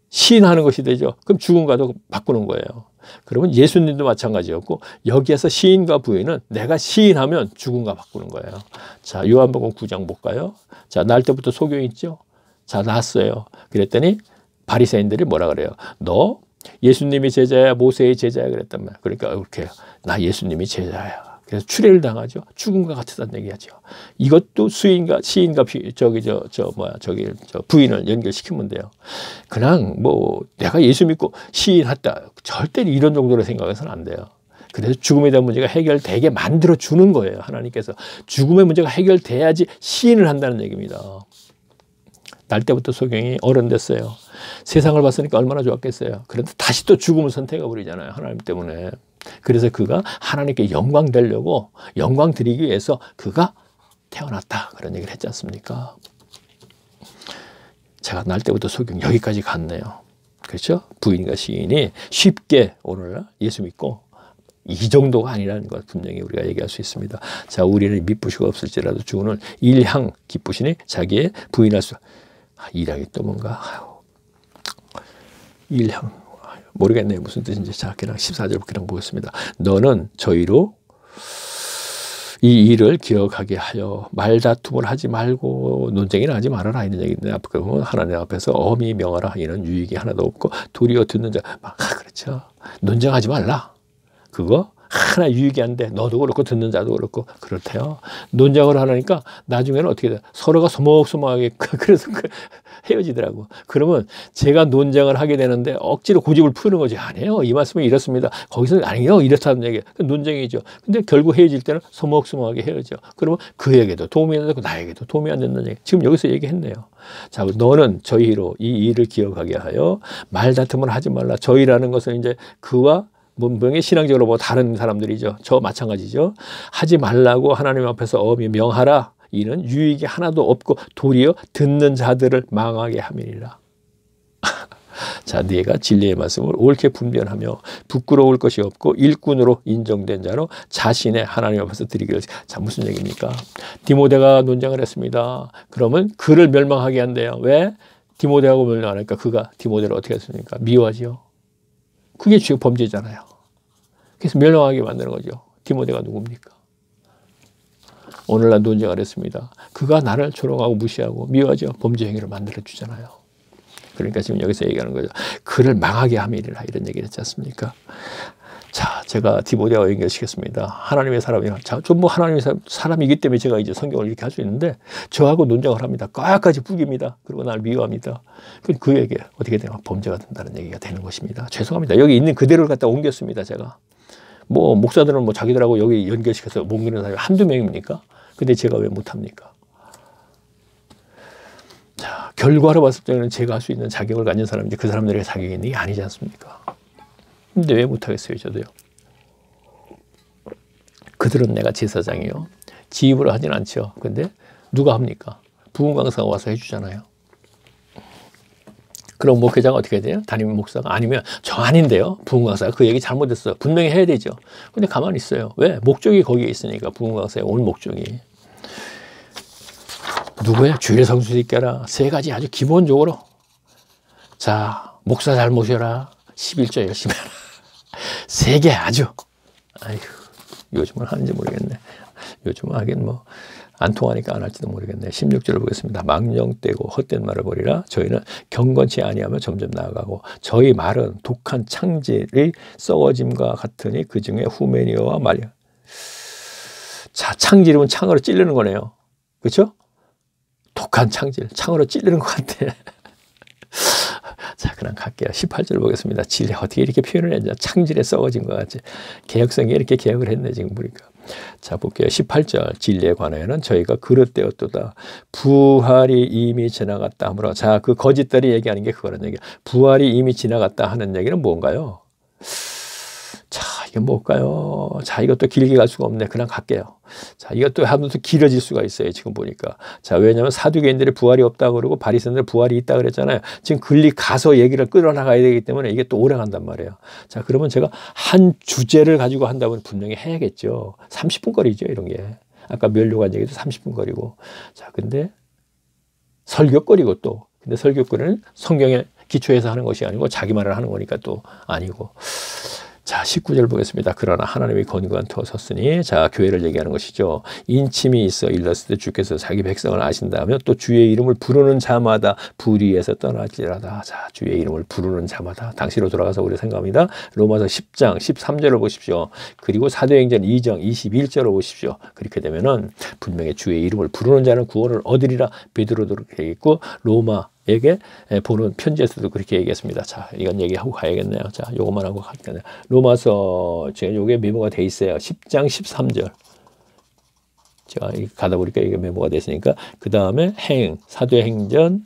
시인하는 것이 되죠. 그럼 죽음과도 바꾸는 거예요. 그러면 예수님도 마찬가지였고 여기에서 시인과 부인은 내가 시인하면 죽음과 바꾸는 거예요. 자, 요한복음 9장 볼까요? 자, 날 때부터 소경이 있죠. 자, 났어요. 그랬더니 바리새인들이 뭐라 그래요? 너 예수님이 제자야, 모세의 제자야 그랬단 말이야. 그러니까 이렇게 나 예수님이 제자야. 그래서 추례를 당하죠. 죽음과 같다는 얘기하죠. 이것도 시인과 부인을 연결시키면 돼요. 그냥 뭐 내가 예수 믿고 시인했다. 절대 이런 정도로 생각해서는 안 돼요. 그래서 죽음에 대한 문제가 해결되게 만들어 주는 거예요. 하나님께서 죽음의 문제가 해결돼야지 시인을 한다는 얘기입니다. 날 때부터 소경이 어른 됐어요. 세상을 봤으니까 얼마나 좋았겠어요. 그런데 다시 또 죽음을 선택해 버리잖아요. 하나님 때문에. 그래서 그가 하나님께 영광 되려고 영광 드리기 위해서 그가 태어났다. 그런 얘기를 했지 않습니까? 제가 날 때부터 소경 여기까지 갔네요. 그렇죠? 부인과 시인이 쉽게 오늘날 예수 믿고 이 정도가 아니라는 것 분명히 우리가 얘기할 수 있습니다. 자, 우리는 미쁘시고 없을지라도 주는 일향 기쁘시니 자기의 부인할 수. 일향이 또 뭔가 일향 모르겠네요. 무슨 뜻인지. 자, 그냥 14절 그냥 보겠습니다. 너는 저희로 이 일을 기억하게 하여 말다툼을 하지 말고 논쟁이나 하지 말아라 이런 얘기인데 하나님 앞에서 엄히 명하라. 이는 유익이 하나도 없고 도리어 듣는 자 그렇죠. 논쟁하지 말라. 그거 하나 유익이 안 돼. 너도 그렇고 듣는 자도 그렇고 그렇대요. 논쟁을 하니까 나중에는 어떻게 돼? 서로가 소목소목하게 그래서 헤어지더라고. 그러면 제가 논쟁을 하게 되는데 억지로 고집을 푸는 거지. 아니에요. 이 말씀은 이렇습니다. 거기서 아니에요. 이렇다는 얘기. 논쟁이죠. 근데 결국 헤어질 때는 소목소목하게 헤어져. 그러면 그에게도 도움이 안 되고 나에게도 도움이 안 된다는 얘기. 지금 여기서 얘기했네요. 자, 너는 저희로 이 일을 기억하게 하여 말다툼을 하지 말라. 저희라는 것은 이제 그와 분명히 신앙적으로 뭐 다른 사람들이죠. 저 마찬가지죠. 하지 말라고 하나님 앞에서 엄히 명하라. 이는 유익이 하나도 없고 도리어 듣는 자들을 망하게 함이니라. 자, 네가 진리의 말씀을 옳게 분별하며 부끄러울 것이 없고 일꾼으로 인정된 자로 자신의 하나님 앞에서 드리기를. 자, 무슨 얘기입니까? 디모데가 논쟁을 했습니다. 그러면 그를 멸망하게 한대요. 왜? 디모데하고 멸망하니까 그가 디모데를 어떻게 했습니까? 미워하지요. 그게 지금 범죄잖아요. 그래서 멸망하게 만드는 거죠. 디모데가 누굽니까? 오늘날 논쟁을 했습니다. 그가 나를 조롱하고 무시하고 미워하죠. 범죄 행위를 만들어주잖아요. 그러니까 지금 여기서 얘기하는 거죠. 그를 망하게 함이라 이런 얘기를 했지 않습니까? 자, 제가 디모데와 연결시켰습니다. 하나님의 사람이라. 자, 좀 뭐 하나님의 사람이기 때문에 제가 이제 성경을 이렇게 할 수 있는데 저하고 논쟁을 합니다. 까까지 뿌깁니다. 그리고 나를 미워합니다. 그에게 어떻게 되나 범죄가 된다는 얘기가 되는 것입니다. 죄송합니다. 여기 있는 그대로를 갖다 옮겼습니다. 제가. 뭐 목사들은 뭐 자기들하고 여기 연결시켜서 옮기는 사람이 한두 명입니까? 근데 제가 왜 못합니까? 자, 결과로 봤을 때는 제가 할 수 있는 자격을 가진 사람인데 그 사람들에게 자격이 있는 게 아니지 않습니까? 근데 왜 못하겠어요, 저도요. 그들은 내가 제사장이요. 지 입으로 하진 않죠. 근데 누가 합니까? 부흥 강사가 와서 해주잖아요. 그럼 목회자가 어떻게 해야 돼요? 담임 목사가 아니면 저 아닌데요. 부흥 강사가 그 얘기 잘못했어. 분명히 해야 되죠. 근데 가만히 있어요. 왜? 목적이 거기에 있으니까 부흥 강사의 온 목적이. 누구야? 주일 성수 있게라. 세 가지 아주 기본적으로. 자, 목사 잘 모셔라. 11조 열심히 해라. 세 개 아주. 아이고, 요즘은 하는지 모르겠네. 요즘은 하긴 뭐 안 통하니까 안 할지도 모르겠네. 16절을 보겠습니다. 망령되고 헛된 말을 버리라. 저희는 경건치 아니하며 점점 나아가고 저희 말은 독한 창질의 썩어짐과 같으니 그 중에 후메니어와 말이야. 자, 창질이면 창으로 찌르는 거네요. 그렇죠? 독한 창질, 창으로 찌르는 것 같아. 자, 그냥 갈게요. 18절 보겠습니다. 진리 어떻게 이렇게 표현을 했냐. 창질에 썩어진 것 같지. 개혁성이 이렇게 개혁을 했네, 지금 보니까. 자, 볼게요. 18절 진리에 관하여는 저희가 그릇되었도다. 부활이 이미 지나갔다 하므로. 자, 그 거짓들이 얘기하는 게 그거란 얘기야. 부활이 이미 지나갔다 하는 얘기는 뭔가요? 자, 이게 뭘까요? 자, 이것도 길게 갈 수가 없네. 그냥 갈게요. 자, 이것도 하면서 길어질 수가 있어요. 지금 보니까. 자, 왜냐하면 사두개인들이 부활이 없다고 그러고 바리새인들 부활이 있다 그랬잖아요. 지금 글리 가서 얘기를 끌어나가야 되기 때문에 이게 또 오래 간단 말이에요. 자, 그러면 제가 한 주제를 가지고 한다면 분명히 해야겠죠. 30분 거리죠, 이런 게. 아까 멸류관 얘기도 30분 거리고. 자, 근데 설교거리고 또. 근데 설교거리는 성경에 기초해서 하는 것이 아니고 자기 말을 하는 거니까 또 아니고. 자, 19절 보겠습니다. 그러나 하나님이 건고한 터에 섰으니, 자, 교회를 얘기하는 것이죠. 인침이 있어 일렀을 때 주께서 자기 백성을 아신다며 또 주의 이름을 부르는 자마다 불의에서 떠날지라다. 자, 주의 이름을 부르는 자마다. 당시로 돌아가서 우리 생각합니다. 로마서 10장 13절을 보십시오. 그리고 사도행전 2장 21절을 보십시오. 그렇게 되면은 분명히 주의 이름을 부르는 자는 구원을 얻으리라. 베드로도 그렇게 얘기했고 로마에게 보는 편지에서도 그렇게 얘기했습니다. 자, 이건 얘기하고 가야겠네요. 자, 요것만 하고 갈게요. 로마서 제가 요게 메모가 돼 있어요. 10장 13절. 제가 가다 보니까 이게 메모가 됐으니까 그 다음에 사도행전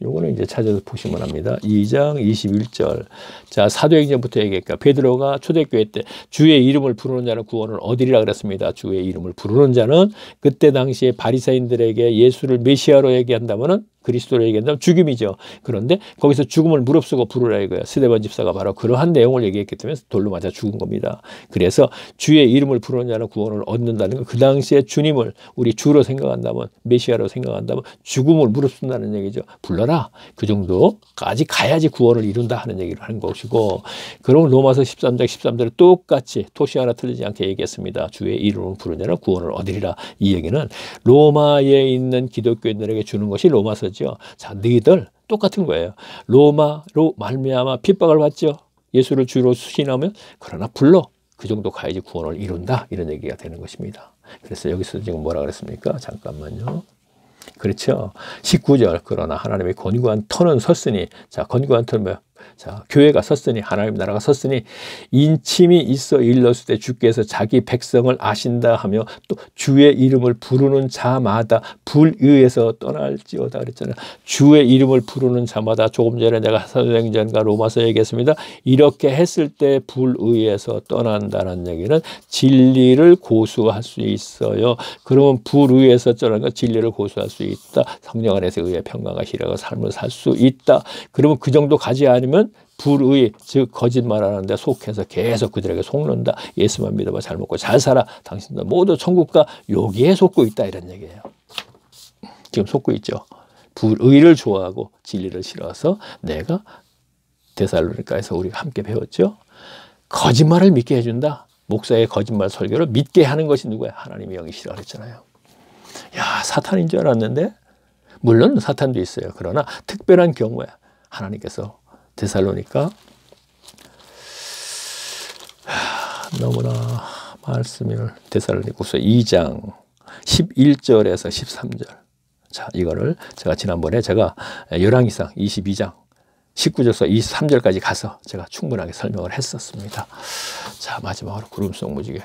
요거는 이제 찾아서 보시면 합니다. 2장 21절. 자, 사도행전부터 얘기할까. 베드로가 초대교회 때 주의 이름을 부르는 자는 구원을 얻으리라 그랬습니다. 주의 이름을 부르는 자는 그때 당시에 바리새인들에게 예수를 메시아로 얘기한다면은 그리스도로 얘기한다면 죽임이죠. 그런데 거기서 죽음을 무릅쓰고 부르라 이거예요. 스데반 집사가 바로 그러한 내용을 얘기했기 때문에 돌로 맞아 죽은 겁니다. 그래서 주의 이름을 부르는 자는 구원을 얻는다는 건 그 당시에 주님을 우리 주로 생각한다면 메시아로 생각한다면 죽음을 무릅쓴다는 얘기죠. 불러라. 그 정도까지 가야지 구원을 이룬다 하는 얘기를 하는 것이고, 그럼 로마서 13장 13절에 똑같이 토시 하나 틀리지 않게 얘기했습니다. 주의 이름을 부르는 자는 구원을 얻으리라. 이 얘기는 로마에 있는 기독교인들에게 주는 것이 로마서 자, 너희들 똑같은 거예요. 로마로 말미암아 핍박을 받죠. 예수를 주로 수신하면 그러나 불러. 그 정도 가야지 구원을 이룬다. 이런 얘기가 되는 것입니다. 그래서 여기서 지금 뭐라 그랬습니까? 잠깐만요. 그렇죠. 19절. 그러나 하나님의 권고한 터는 섰으니. 자, 권고한 터는 뭐야? 자, 교회가 섰으니, 하나님 나라가 섰으니, 인침이 있어 일렀을 때 주께서 자기 백성을 아신다 하며 또 주의 이름을 부르는 자마다 불의에서 떠날지어다 그랬잖아요. 주의 이름을 부르는 자마다, 조금 전에 내가 사도행전과 로마서 얘기했습니다. 이렇게 했을 때 불의에서 떠난다는 얘기는 진리를 고수할 수 있어요. 그러면 불의에서 떠나는 건 진리를 고수할 수 있다. 성령 안에서 의의 평강과 희락과 삶을 살 수 있다. 그러면 그 정도 가지 않으면 불의, 즉 거짓말하는 데 속해서 계속 그들에게 속는다. 예수만 믿어봐 잘 먹고 잘 살아. 당신들 모두 천국과 여기에 속고 있다. 이런 얘기예요. 지금 속고 있죠. 불의를 좋아하고 진리를 싫어서 내가 데살로니가에서 우리가 함께 배웠죠. 거짓말을 믿게 해준다. 목사의 거짓말 설교를 믿게 하는 것이 누구야? 하나님의 영이 싫어 그랬잖아요. 야, 사탄인 줄 알았는데 물론 사탄도 있어요. 그러나 특별한 경우에 하나님께서 데살로니가 너무나 말씀을 데살로니가서 2장 11절에서 13절. 자, 이거를 제가 지난번에 제가 열왕기상 22장 19절에서 23절까지 가서 제가 충분하게 설명을 했었습니다. 자, 마지막으로 구름 속 무지개.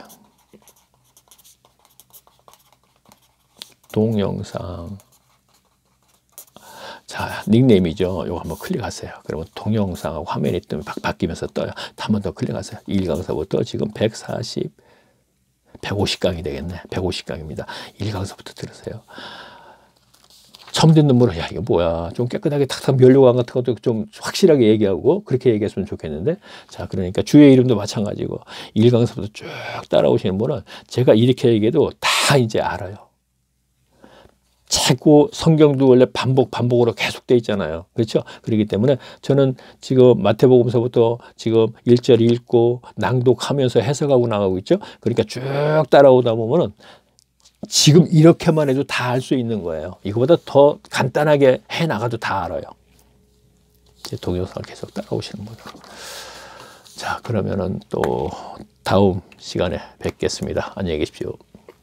동영상. 자, 닉네임이죠. 요거 한번 클릭하세요. 그러면 동영상하고 화면이 뜨면 바뀌면서 떠요. 한 번 더 클릭하세요. 1강사부터 지금 140, 150강이 되겠네. 150강입니다. 1강사부터 들으세요. 처음 듣는 분은 야 이거 뭐야 좀 깨끗하게 탁탁 면류관 같은 것도 좀 확실하게 얘기하고 그렇게 얘기했으면 좋겠는데 자 그러니까 주의 이름도 마찬가지고 1강사부터 쭉 따라오시는 분은 제가 이렇게 얘기해도 다 이제 알아요. 자꾸 성경도 원래 반복으로 계속 돼 있잖아요. 그렇죠? 그렇기 때문에 저는 지금 마태복음서부터 지금 1절 읽고 낭독하면서 해석하고 나가고 있죠. 그러니까 쭉 따라오다 보면은 지금 이렇게만 해도 다 알 수 있는 거예요. 이거보다 더 간단하게 해 나가도 다 알아요. 동영상을 계속 따라오시는 분으로. 자, 그러면은 또 다음 시간에 뵙겠습니다. 안녕히 계십시오.